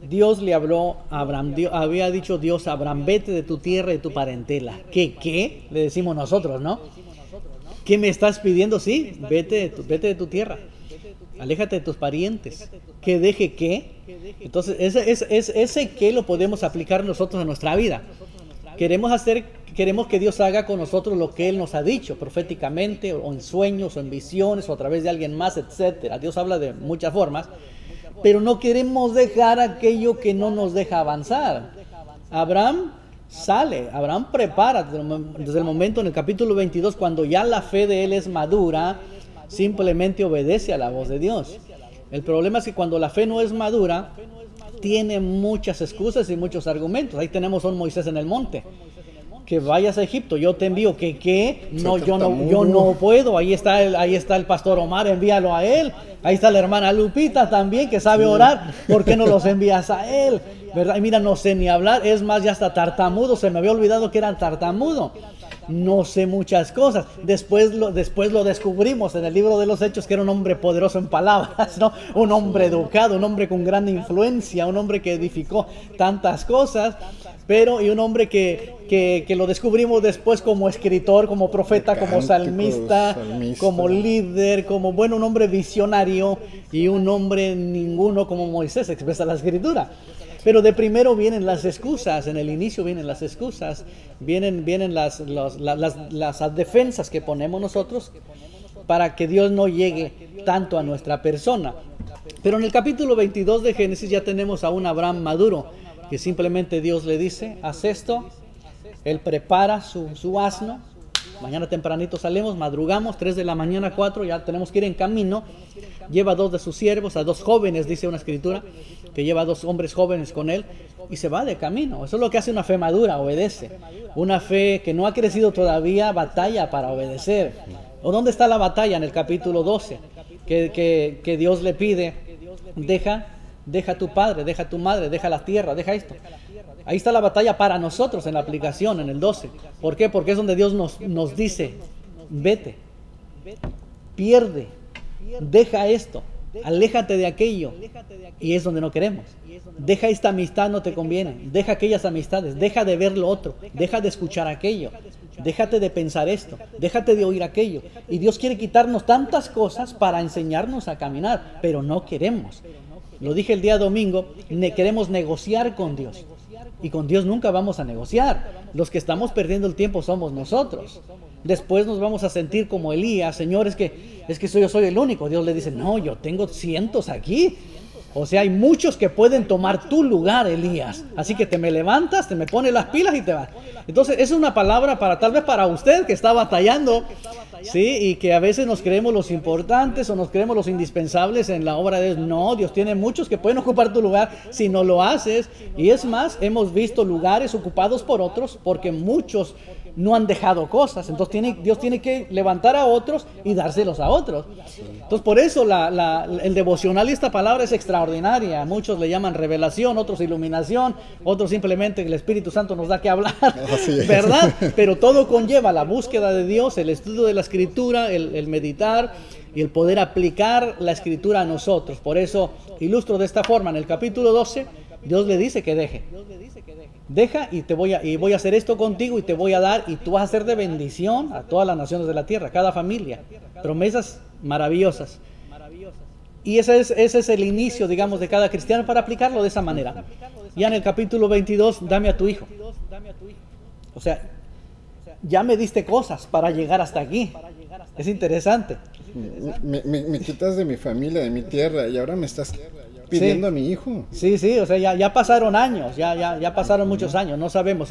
Dios le habló a Abraham, había dicho Dios a Abraham, vete de tu tierra y de tu parentela. ¿Qué? Le decimos nosotros, ¿no? ¿Qué me estás pidiendo? Sí, vete de tu tierra, aléjate de tus parientes. ¿Que deje qué? Entonces ese qué lo podemos aplicar nosotros en nuestra vida. Queremos que Dios haga con nosotros lo que Él nos ha dicho proféticamente, o en sueños, o en visiones, o a través de alguien más, etcétera. Dios habla de muchas formas, pero no queremos dejar aquello que no nos deja avanzar. Abraham prepara desde el momento en el capítulo 22, cuando ya la fe de él es madura, simplemente obedece a la voz de Dios. El problema es que cuando la fe no es madura, tiene muchas excusas y muchos argumentos. Ahí tenemos a un Moisés en el monte. Que vayas a Egipto, yo te envío. ¿Qué? No, yo no puedo. Ahí está el pastor Omar, envíalo a él. Ahí está la hermana Lupita también, que sabe orar. ¿Por qué no los envías a él? ¿Verdad? Y mira, no sé ni hablar. Es más, ya está tartamudo. Se me había olvidado que era tartamudo. No sé muchas cosas. Después lo descubrimos en el libro de los Hechos, que era un hombre poderoso en palabras, ¿no? Un hombre educado, un hombre con gran influencia, un hombre que edificó tantas cosas. Y un hombre que lo descubrimos después como escritor, como profeta, como salmista, como líder, un hombre visionario, y un hombre ninguno como Moisés, expresa la escritura. Pero de primero vienen las excusas, en el inicio vienen las excusas, vienen las defensas que ponemos nosotros para que Dios no llegue tanto a nuestra persona. Pero en el capítulo 22 de Génesis ya tenemos a un Abraham maduro, que simplemente Dios le dice, haz esto. Él prepara su asno. Mañana tempranito salimos, madrugamos, 3 de la mañana, 4, ya tenemos que ir en camino. Lleva a 2 de sus siervos, a 2 jóvenes, dice una escritura, que lleva a 2 hombres jóvenes con él, y se va de camino. Eso es lo que hace una fe madura, obedece. Una fe que no ha crecido todavía, batalla para obedecer. ¿O dónde está la batalla? En el capítulo 12, que Dios le pide, deja a tu padre, deja a tu madre, deja la tierra, deja esto. Ahí está la batalla para nosotros en la aplicación, en el 12. ¿Por qué? Porque es donde Dios nos dice, vete, pierde, deja esto, aléjate de aquello. Y es donde no queremos. Deja esta amistad, no te conviene. Deja aquellas amistades, deja de ver lo otro, deja de escuchar aquello. Déjate de pensar esto, déjate de oír aquello. Y Dios quiere quitarnos tantas cosas para enseñarnos a caminar, pero no queremos. Lo dije el día domingo, queremos negociar con Dios. Y con Dios nunca vamos a negociar. Los que estamos perdiendo el tiempo somos nosotros. Después nos vamos a sentir como Elías. Señor, es que yo soy el único. Dios le dice, no, yo tengo cientos aquí. O sea, hay muchos que pueden tomar tu lugar, Elías. Así que te me levantas, te me pones las pilas y te vas. Entonces, esa es una palabra tal vez para usted que está batallando, ¿sí? Y que a veces nos creemos los importantes o nos creemos los indispensables en la obra de Dios. No, Dios tiene muchos que pueden ocupar tu lugar si no lo haces. Y es más, hemos visto lugares ocupados por otros porque muchos no han dejado cosas. Entonces Dios tiene que levantar a otros y dárselos a otros. Entonces por eso el devocional y esta palabra es extraordinaria. Muchos le llaman revelación, otros iluminación, otros simplemente el Espíritu Santo nos da que hablar, ¿verdad? Pero todo conlleva la búsqueda de Dios, el estudio de la Escritura, el meditar y el poder aplicar la Escritura a nosotros. Por eso ilustro de esta forma. En el capítulo 12 Dios le dice que deje. Deja y voy a hacer esto contigo y te voy a dar, y tú vas a ser de bendición a todas las naciones de la tierra, a cada familia. Promesas maravillosas. Y ese es el inicio, digamos, de cada cristiano para aplicarlo de esa manera. Ya en el capítulo 22, dame a tu hijo. O sea, ya me diste cosas para llegar hasta aquí. Es interesante. Me quitas de mi familia, de mi tierra, y ahora me estás pidiendo a mi hijo. Sí, o sea, ya pasaron años, ya pasaron muchos años, no sabemos,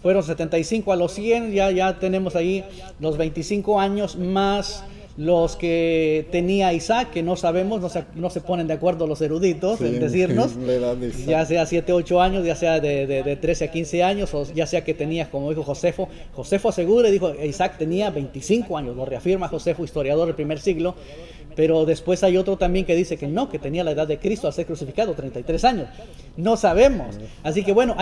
fueron 75 a los 100, ya tenemos ahí los 25 años más los que tenía Isaac, que no sabemos, no se ponen de acuerdo los eruditos en decirnos, ya sea 7, 8 años, ya sea de 13 a 15 años, o ya sea que tenía, como dijo Josefo asegura, dijo, Isaac tenía 25 años, lo reafirma Josefo, historiador del primer siglo. Pero después hay otro también que dice que no, que tenía la edad de Cristo al ser crucificado, 33 años. No sabemos. Así que bueno,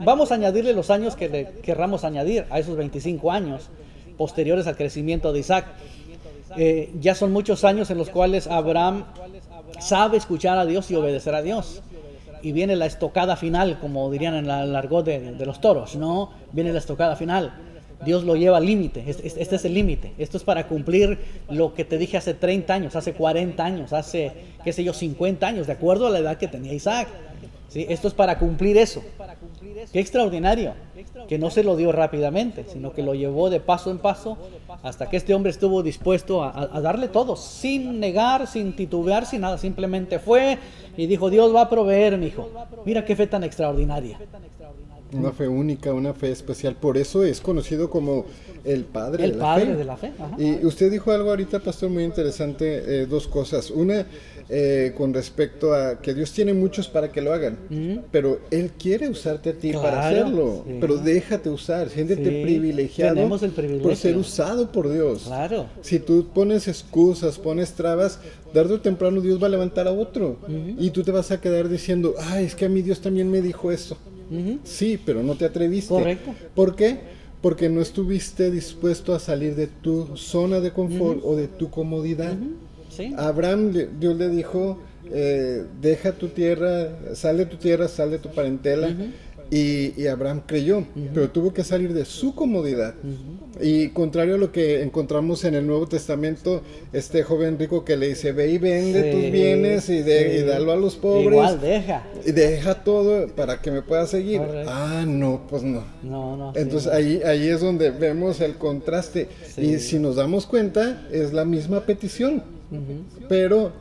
vamos a añadirle los años que le querramos añadir a esos 25 años. posteriores al crecimiento de Isaac. Ya son muchos años en los cuales Abraham sabe escuchar a Dios y obedecer a Dios. Y viene la estocada final, como dirían en el argot de los toros, ¿no? Viene la estocada final. Dios lo lleva al límite. Este es el límite. Esto es para cumplir lo que te dije hace 30 años, hace 40 años, hace, qué sé yo, 50 años, de acuerdo a la edad que tenía Isaac. ¿Sí? Esto es para cumplir eso. Qué extraordinario, que no se lo dio rápidamente, sino que lo llevó de paso en paso hasta que este hombre estuvo dispuesto a darle todo, sin negar, sin titubear, sin nada. Simplemente fue y dijo: Dios va a proveer, mi hijo. Mira qué fe tan extraordinaria. Una fe única, una fe especial. Por eso es conocido como el padre de la fe. Ajá. Y usted dijo algo ahorita, pastor, muy interesante, dos cosas. Una, con respecto a que Dios tiene muchos para que lo hagan, pero Él quiere usarte a ti para hacerlo, pero déjate usar, siéntete privilegiado por ser usado por Dios. Claro. Si tú pones excusas, pones trabas, tarde o temprano Dios va a levantar a otro, y tú te vas a quedar diciendo: ay, es que a mí Dios también me dijo eso. Sí, pero no te atreviste. Correcto. ¿Por qué? Porque no estuviste dispuesto a salir de tu zona de confort o de tu comodidad. Sí. A Abraham Dios le dijo: deja tu tierra, sal de tu tierra, sal de tu parentela. Y Abraham creyó, pero tuvo que salir de su comodidad. Y contrario a lo que encontramos en el Nuevo Testamento, este joven rico que le dice: ve y vende tus bienes y dalo a los pobres. Igual deja. Y deja todo para que me pueda seguir. Correcto. Ah, no, pues no. No. Entonces ahí es donde vemos el contraste. Y si nos damos cuenta, es la misma petición. Pero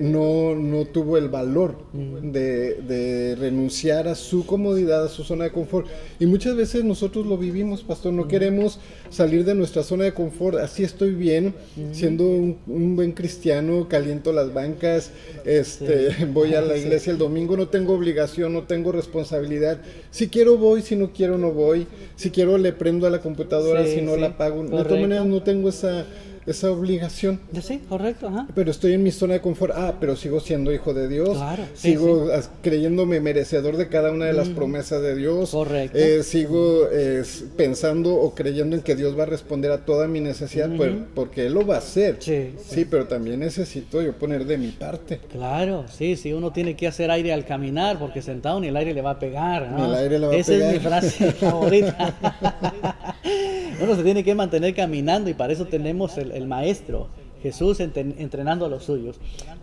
no tuvo el valor de renunciar a su comodidad, a su zona de confort. Y muchas veces nosotros lo vivimos, pastor. No queremos salir de nuestra zona de confort. Así estoy bien, siendo un buen cristiano, caliento las bancas, voy a la iglesia el domingo, no tengo obligación, no tengo responsabilidad. Si quiero voy, si no quiero no voy. Si quiero le prendo a la computadora, si no la apago. De todas maneras no tengo esa obligación. Sí, correcto. Ajá. Pero estoy en mi zona de confort. Pero sigo siendo hijo de Dios. Claro, sigo creyéndome merecedor de cada una de las promesas de Dios. Correcto. Sigo pensando o creyendo en que Dios va a responder a toda mi necesidad, porque Él lo va a hacer. Sí, pero también necesito yo poner de mi parte. Claro, sí, uno tiene que hacer aire al caminar, porque sentado ni el aire le va a pegar, ¿no? Ni el aire le va a Esa pegar. es mi frase favorita. Uno se tiene que mantener caminando, y para eso tenemos el maestro Jesús entrenando a los suyos.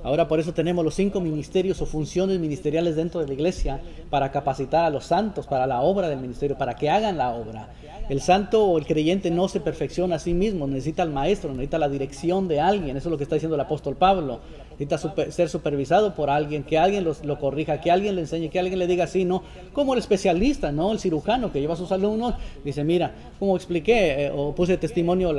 Ahora por eso tenemos los 5 ministerios o funciones ministeriales dentro de la iglesia, para capacitar a los santos para la obra del ministerio, para que hagan la obra. El santo o el creyente no se perfecciona a sí mismo, necesita al maestro, necesita la dirección de alguien. Eso es lo que está diciendo el apóstol Pablo. Necesita ser supervisado por alguien, que alguien lo corrija, que alguien le enseñe, que alguien le diga sí, no. Como el especialista, ¿no? El cirujano que lleva a sus alumnos, dice: mira, como expliqué o puse testimonio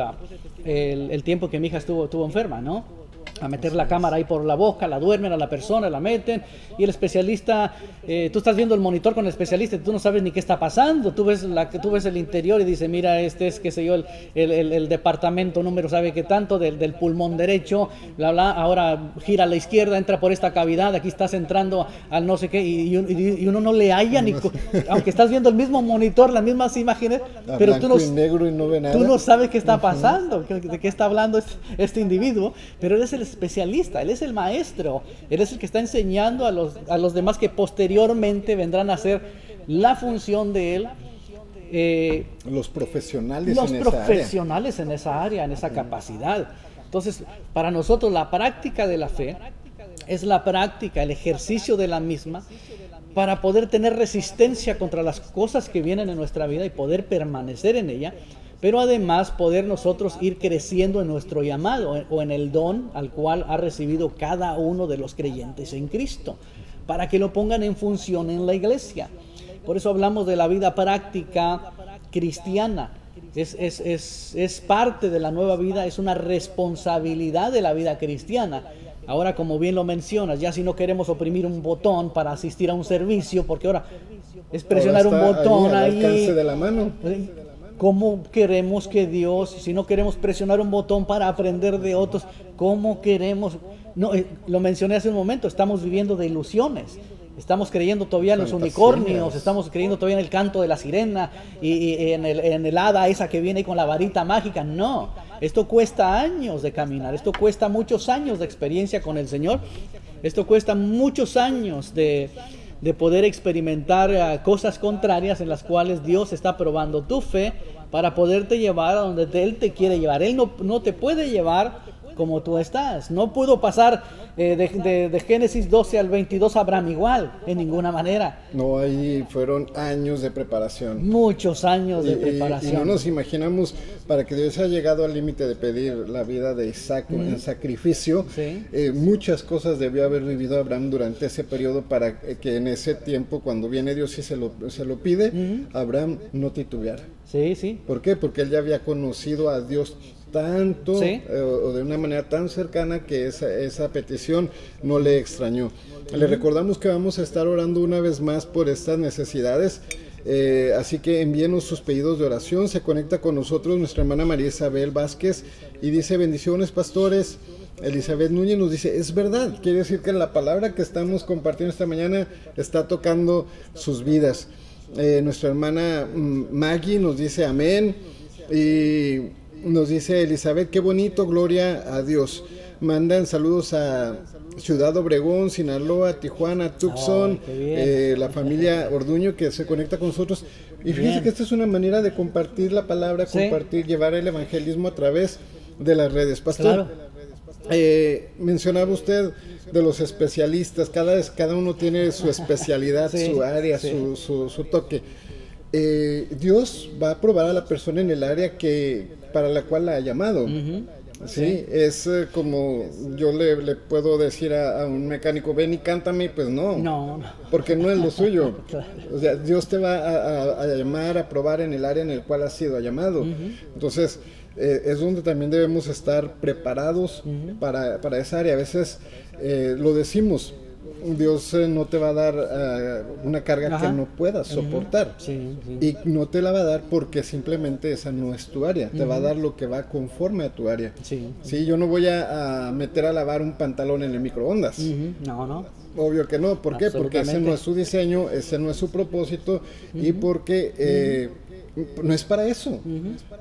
el tiempo que mi hija estuvo enferma, ¿no? A meter la cámara ahí por la boca, la duermen a la persona, la meten, y el especialista, tú estás viendo el monitor con el especialista y tú no sabes ni qué está pasando. Tú ves el interior y dice: mira, este es, qué sé yo, el departamento número sabe qué tanto del pulmón derecho, bla bla, ahora gira a la izquierda, entra por esta cavidad, aquí estás entrando al no sé qué, y uno no le halla ni aunque estás viendo el mismo monitor, las mismas imágenes, pero tú negro y no ve nada. Tú no sabes qué está pasando, de qué está hablando este individuo, pero él es el especialista, él es el maestro, él es el que está enseñando a los demás que posteriormente vendrán a hacer la función de él. Los profesionales en esa área, en esa capacidad. Entonces, para nosotros la práctica de la fe es la práctica, el ejercicio de la misma, para poder tener resistencia contra las cosas que vienen en nuestra vida y poder permanecer en ella, pero además poder nosotros ir creciendo en nuestro llamado o en el don al cual ha recibido cada uno de los creyentes en Cristo, para que lo pongan en función en la iglesia. Por eso hablamos de la vida práctica cristiana. Es parte de la nueva vida, es una responsabilidad de la vida cristiana. Ahora, como bien lo mencionas, ya si no queremos oprimir un botón para asistir a un servicio, porque ahora es presionar un botón ahí al alcance de la mano. ¿Cómo queremos que Dios, si no queremos presionar un botón para aprender de otros, cómo queremos? No, lo mencioné hace un momento, estamos viviendo de ilusiones. Estamos creyendo todavía en los unicornios, estamos creyendo todavía en el canto de la sirena y en el hada esa que viene con la varita mágica. No, esto cuesta años de caminar, esto cuesta muchos años de experiencia con el Señor, esto cuesta muchos años de poder experimentar cosas contrarias en las cuales Dios está probando tu fe para poderte llevar a donde Él te quiere llevar. Él no te puede llevar como tú estás. No pudo pasar de Génesis 12 al 22 Abraham igual, en ninguna manera. No, ahí fueron años de preparación. Muchos años de preparación. Y no nos imaginamos, para que Dios haya llegado al límite de pedir la vida de Isaac en sacrificio, Sí. Muchas cosas debió haber vivido Abraham durante ese periodo para que en ese tiempo, cuando viene Dios y se lo pide, Abraham no titubeara. Sí, sí. ¿Por qué? Porque él ya había conocido a Dios tanto, Sí. o de una manera tan cercana, que esa petición no le extrañó. Le recordamos que vamos a estar orando una vez más por estas necesidades, así que envíenos sus pedidos de oración. Se conecta con nosotros nuestra hermana María Isabel Vázquez y dice: bendiciones, pastores. Elizabeth Núñez nos dice: es verdad, quiere decir que la palabra que estamos compartiendo esta mañana está tocando sus vidas. Nuestra hermana Maggie nos dice amén, y nos dice Elizabeth: qué bonito, gloria a Dios. Mandan saludos a Ciudad Obregón, Sinaloa, Tijuana, Tucson, la familia Orduño que se conecta con nosotros. Y fíjense que esta es una manera de compartir la palabra, compartir, llevar el evangelismo a través de las redes. Pastor, mencionaba usted de los especialistas, cada uno tiene su especialidad, su área, su toque. Dios va a probar a la persona en el área para la cual la ha llamado. Sí, es como yo le puedo decir a un mecánico: ven y cántame, pues no, porque no es lo suyo. O sea, Dios te va a llamar, a probar en el área en el cual has sido llamado. Entonces, es donde también debemos estar preparados para esa área. A veces lo decimos: Dios no te va a dar una carga que no puedas soportar. Y no te la va a dar porque simplemente esa no es tu área. Te va a dar lo que va conforme a tu área. Sí, yo no voy a meter a lavar un pantalón en el microondas. No. Obvio que no. ¿Por qué? Porque ese no es su diseño, ese no es su propósito, y porque no es para eso.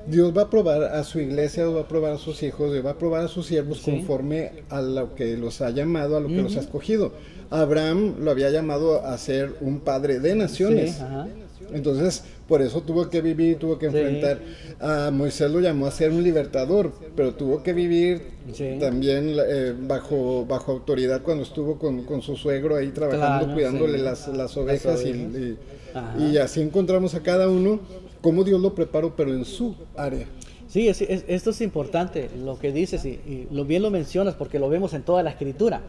Dios va a probar a su iglesia, va a probar a sus hijos, va a probar a sus siervos conforme a lo que los ha llamado, a lo que los ha escogido. Abraham lo había llamado a ser un padre de naciones. Entonces, por eso tuvo que vivir, tuvo que enfrentar. A Moisés lo llamó a ser un libertador, pero tuvo que vivir también bajo autoridad cuando estuvo con su suegro ahí trabajando, cuidándole las ovejas. Y así encontramos a cada uno cómo Dios lo preparó, pero en su área. Sí, esto es importante, lo que dices, y bien lo mencionas, porque lo vemos en toda la Escritura.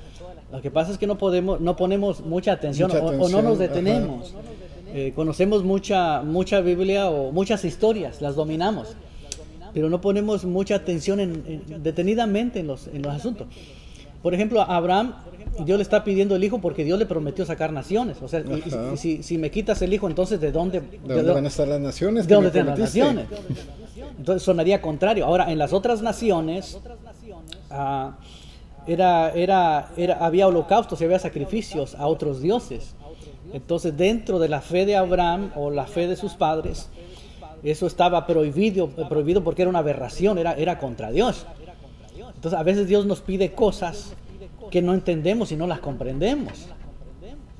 Lo que pasa es que no ponemos mucha atención, o no nos detenemos. Conocemos mucha Biblia o muchas historias, las dominamos, pero no ponemos mucha atención detenidamente en los asuntos. Por ejemplo, a Abraham, Dios le está pidiendo el hijo porque Dios le prometió sacar naciones. O sea, si me quitas el hijo, entonces ¿de dónde van a estar las naciones? ¿De dónde están las naciones? Entonces sonaría contrario. Ahora, en las otras naciones había holocaustos y había sacrificios a otros dioses. Entonces, dentro de la fe de Abraham o la fe de sus padres, eso estaba prohibido porque era una aberración, era contra Dios. Entonces, a veces Dios nos pide cosas que no entendemos y no las comprendemos.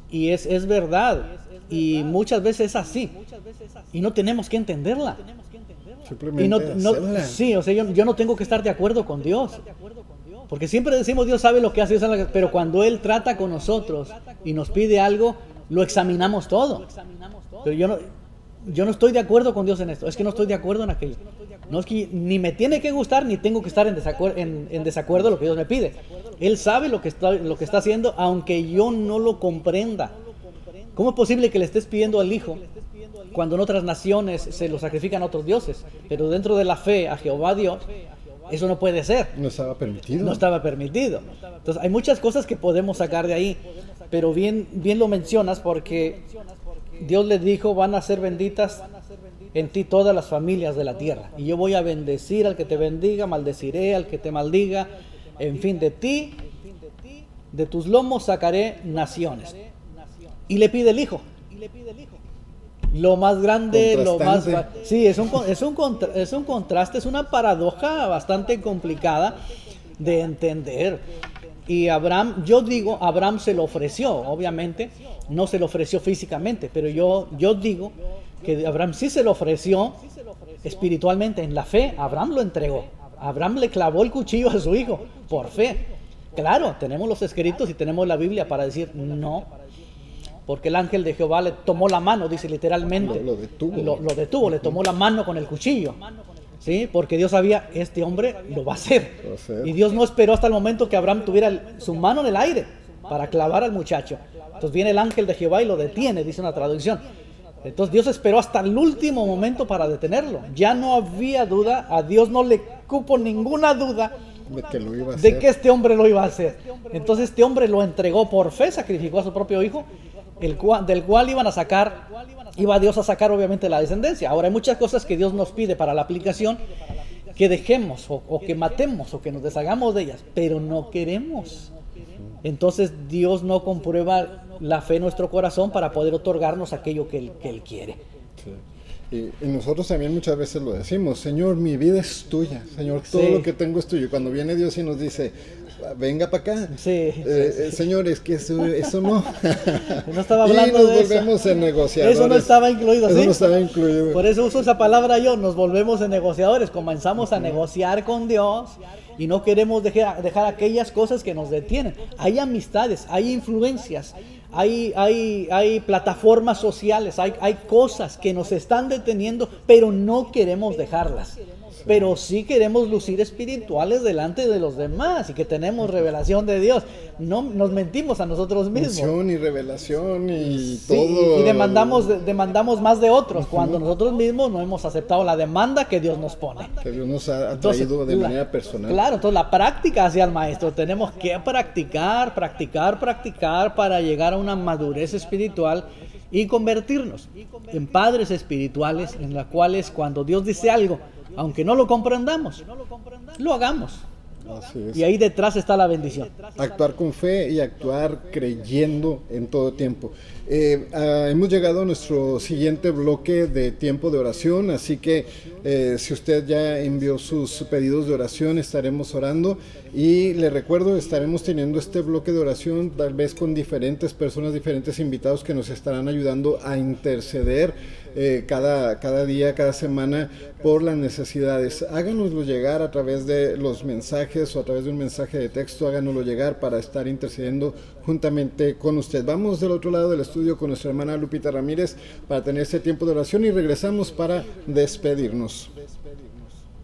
Y es verdad. Y muchas veces es así. Y no tenemos que entenderla. Simplemente sí, o sea, yo no tengo que estar de acuerdo con Dios. Porque siempre decimos Dios sabe lo que hace, pero cuando Él trata con nosotros y nos pide algo, lo examinamos todo. Pero yo no estoy de acuerdo con Dios en esto. Es que no estoy de acuerdo en aquello. No es que ni me tiene que gustar ni tengo que estar en desacuerdo lo que Dios me pide. Él sabe lo que está haciendo, aunque yo no lo comprenda. ¿Cómo es posible que le estés pidiendo al hijo cuando en otras naciones se lo sacrifican a otros dioses? Pero dentro de la fe a Jehová Dios, eso no puede ser. No estaba permitido. No estaba permitido. Entonces hay muchas cosas que podemos sacar de ahí, pero bien lo mencionas, porque Dios le dijo: van a ser benditas en ti todas las familias de la tierra, y yo voy a bendecir al que te bendiga, maldeciré al que te maldiga, en fin, de ti, de tus lomos sacaré naciones. y le pide el hijo. Lo más grande, lo más... Sí, es un contraste, es una paradoja bastante complicada de entender. Y Abraham, yo digo, Abraham se lo ofreció, obviamente, no se lo ofreció físicamente, pero yo digo que Abraham sí se lo ofreció espiritualmente, en la fe. Abraham lo entregó. Abraham le clavó el cuchillo a su hijo, por fe. Claro, tenemos los escritos y tenemos la Biblia para decir no, porque el ángel de Jehová le tomó la mano, dice literalmente. Lo detuvo. Lo detuvo, le tomó la mano con el cuchillo. ¿Sí? Porque Dios sabía, este hombre lo va a hacer. Y Dios no esperó hasta el momento que Abraham tuviera su mano en el aire para clavar al muchacho. Entonces viene el ángel de Jehová y lo detiene, dice una traducción. Entonces Dios esperó hasta el último momento para detenerlo. Ya no había duda, a Dios no le cupo ninguna duda de que este hombre lo iba a hacer. Entonces este hombre lo entregó por fe, sacrificó a su propio hijo, del cual iba Dios a sacar obviamente la descendencia. Ahora hay muchas cosas que Dios nos pide para la aplicación que dejemos o que matemos o que nos deshagamos de ellas, pero no queremos. Entonces Dios no comprueba la fe en nuestro corazón para poder otorgarnos aquello que Él quiere. Sí. Y nosotros también muchas veces lo decimos: Señor, mi vida es tuya, Señor, todo lo que tengo es tuyo. Cuando viene Dios y nos dice: venga para acá, Señor, es que eso no. No estaba hablando y nos de volvemos eso. en negociadores. Eso no estaba incluido, Eso ¿sí? no estaba incluido. Por eso uso esa palabra yo, nos volvemos en negociadores. Comenzamos a negociar con Dios y no queremos dejar aquellas cosas que nos detienen. Hay amistades, hay influencias, hay plataformas sociales, hay cosas que nos están deteniendo, pero no queremos dejarlas. Pero sí queremos lucir espirituales delante de los demás y que tenemos revelación de Dios. No nos mentimos a nosotros mismos. Unción y revelación y todo. Y demandamos más de otros cuando nosotros mismos no hemos aceptado la demanda que Dios nos pone. Que Dios nos ha traído de manera personal. Claro, entonces la práctica hacia el maestro. Tenemos que practicar para llegar a una madurez espiritual y convertirnos en padres espirituales en las cuales cuando Dios dice algo, aunque no lo comprendamos, lo hagamos. Así es. Y ahí detrás está la bendición. Actuar con fe y actuar creyendo en todo tiempo. Hemos llegado a nuestro siguiente bloque de tiempo de oración, así que si usted ya envió sus pedidos de oración, estaremos orando. Y le recuerdo, estaremos teniendo este bloque de oración tal vez con diferentes personas, diferentes invitados que nos estarán ayudando a interceder cada día, cada semana por las necesidades. Háganoslo llegar a través de los mensajes o a través de un mensaje de texto, háganoslo llegar para estar intercediendo juntamente con usted. Vamos del otro lado del estudio con nuestra hermana Lupita Ramírez para tener este tiempo de oración y regresamos para despedirnos.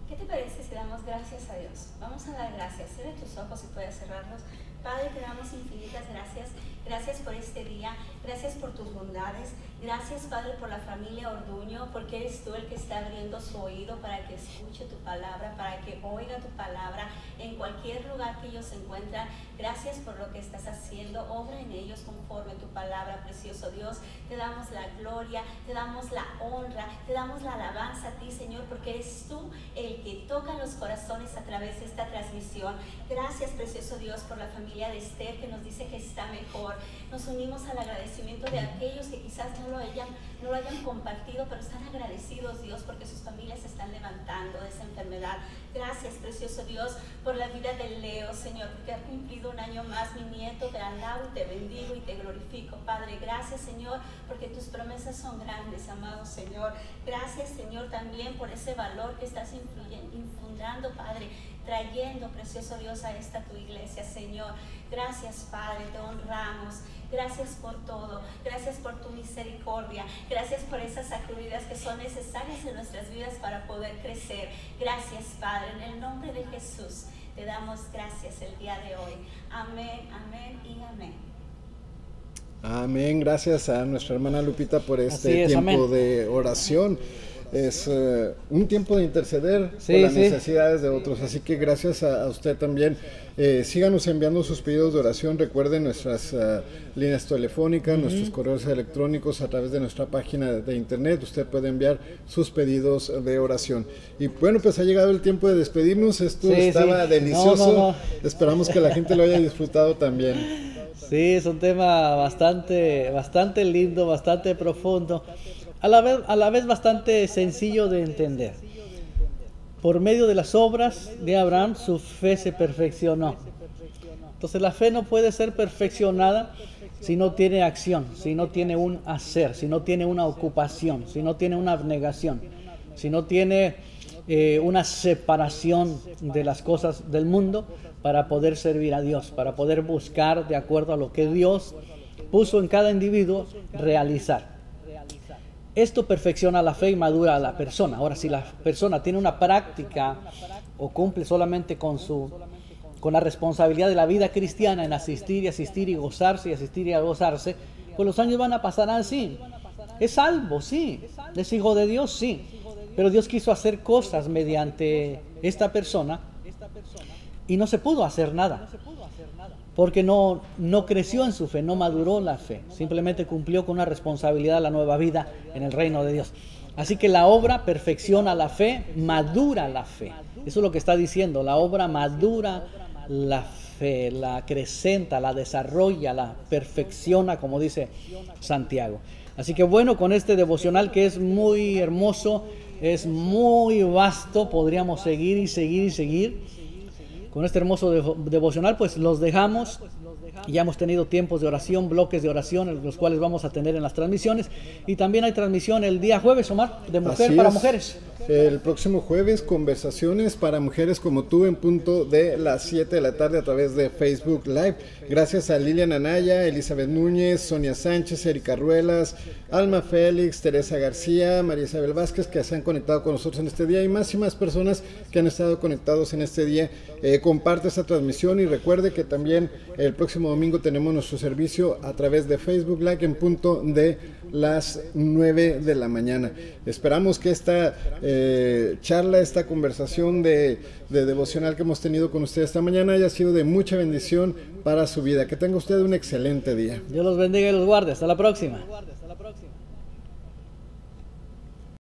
¿Qué te parece si damos gracias a Dios? Vamos a dar gracias. Cierra tus ojos y puedes cerrarlos. Padre, te damos infinitas gracias. Gracias por este día. Gracias por tus bondades. Gracias, Padre, por la familia Orduño, porque eres tú el que está abriendo su oído para que escuche tu palabra, para que oiga tu palabra en cualquier lugar que ellos se encuentran. Gracias por lo que estás haciendo. Obra en ellos conforme tu palabra, precioso Dios. Te damos la gloria, te damos la honra, te damos la alabanza a ti, Señor, porque eres tú el que toca los corazones a través de esta transmisión. Gracias, precioso Dios, por la familia de Esther que nos dice que está mejor. Nos unimos al agradecimiento de aquellos que quizás no lo hayan compartido, pero están agradecidos, Dios, porque sus familias se están levantando de esa enfermedad. Gracias, precioso Dios, por la vida de Leo, Señor, porque ha cumplido un año más mi nieto. Te alabo y te bendigo y te glorifico, Padre. Gracias, Señor, porque tus promesas son grandes, amado Señor. Gracias, Señor, también por ese valor que estás infundando, Padre, trayendo, precioso Dios, a esta tu iglesia, Señor. Gracias, Padre, te honramos. Gracias por todo, gracias por tu misericordia, gracias por esas sacudidas que son necesarias en nuestras vidas para poder crecer. Gracias, Padre, en el nombre de Jesús te damos gracias el día de hoy. Amén, amén y amén. Amén, gracias a nuestra hermana Lupita por este tiempo de oración. es un tiempo de interceder por las necesidades de otros. Así que gracias a usted también. Síganos enviando sus pedidos de oración. Recuerden nuestras líneas telefónicas, nuestros correos electrónicos a través de nuestra página de internet. Usted puede enviar sus pedidos de oración. Y bueno, pues ha llegado el tiempo de despedirnos. Esto estaba delicioso. Esperamos que la gente lo haya disfrutado también. Sí, es un tema bastante lindo, bastante profundo, a la vez bastante sencillo de entender. Por medio de las obras de Abraham, su fe se perfeccionó. Entonces la fe no puede ser perfeccionada si no tiene acción, si no tiene un hacer, si no tiene una ocupación, si no tiene una abnegación, si no tiene una separación de las cosas del mundo para poder servir a Dios, para poder buscar de acuerdo a lo que Dios puso en cada individuo realizar. Esto perfecciona la fe y madura a la persona. Ahora, si la persona tiene una práctica o cumple solamente con la responsabilidad de la vida cristiana en asistir y gozarse y asistir y gozarse, pues los años van a pasar así. Es salvo, sí. Es hijo de Dios, sí. Pero Dios quiso hacer cosas mediante esta persona y no se pudo hacer nada. Porque no creció en su fe, no maduró la fe. Simplemente cumplió con una responsabilidad de la nueva vida en el reino de Dios. Así que la obra perfecciona la fe, madura la fe. Eso es lo que está diciendo. La obra madura la fe, la acrecenta, la desarrolla, la perfecciona, como dice Santiago. Así que bueno, con este devocional que es muy hermoso, es muy vasto, podríamos seguir y seguir. Con este hermoso devocional, pues los dejamos. Ya hemos tenido tiempos de oración, bloques de oración, los cuales vamos a tener en las transmisiones. Y también hay transmisión el día jueves, Omar, de mujer para mujeres. El próximo jueves, conversaciones para mujeres como tú en punto de las 7 de la tarde a través de Facebook Live. Gracias a Lilian Anaya, Elizabeth Núñez, Sonia Sánchez, Erika Ruelas, Alma Félix, Teresa García, María Isabel Vázquez, que se han conectado con nosotros en este día, y más personas que han estado conectados en este día. Comparte esta transmisión y recuerde que también el próximo domingo tenemos nuestro servicio a través de Facebook Live en punto de las 9 de la mañana. Esperamos que esta charla, esta conversación de devocional que hemos tenido con usted esta mañana haya sido de mucha bendición para su vida. Que tenga usted un excelente día. Dios los bendiga y los guarde. Hasta la próxima.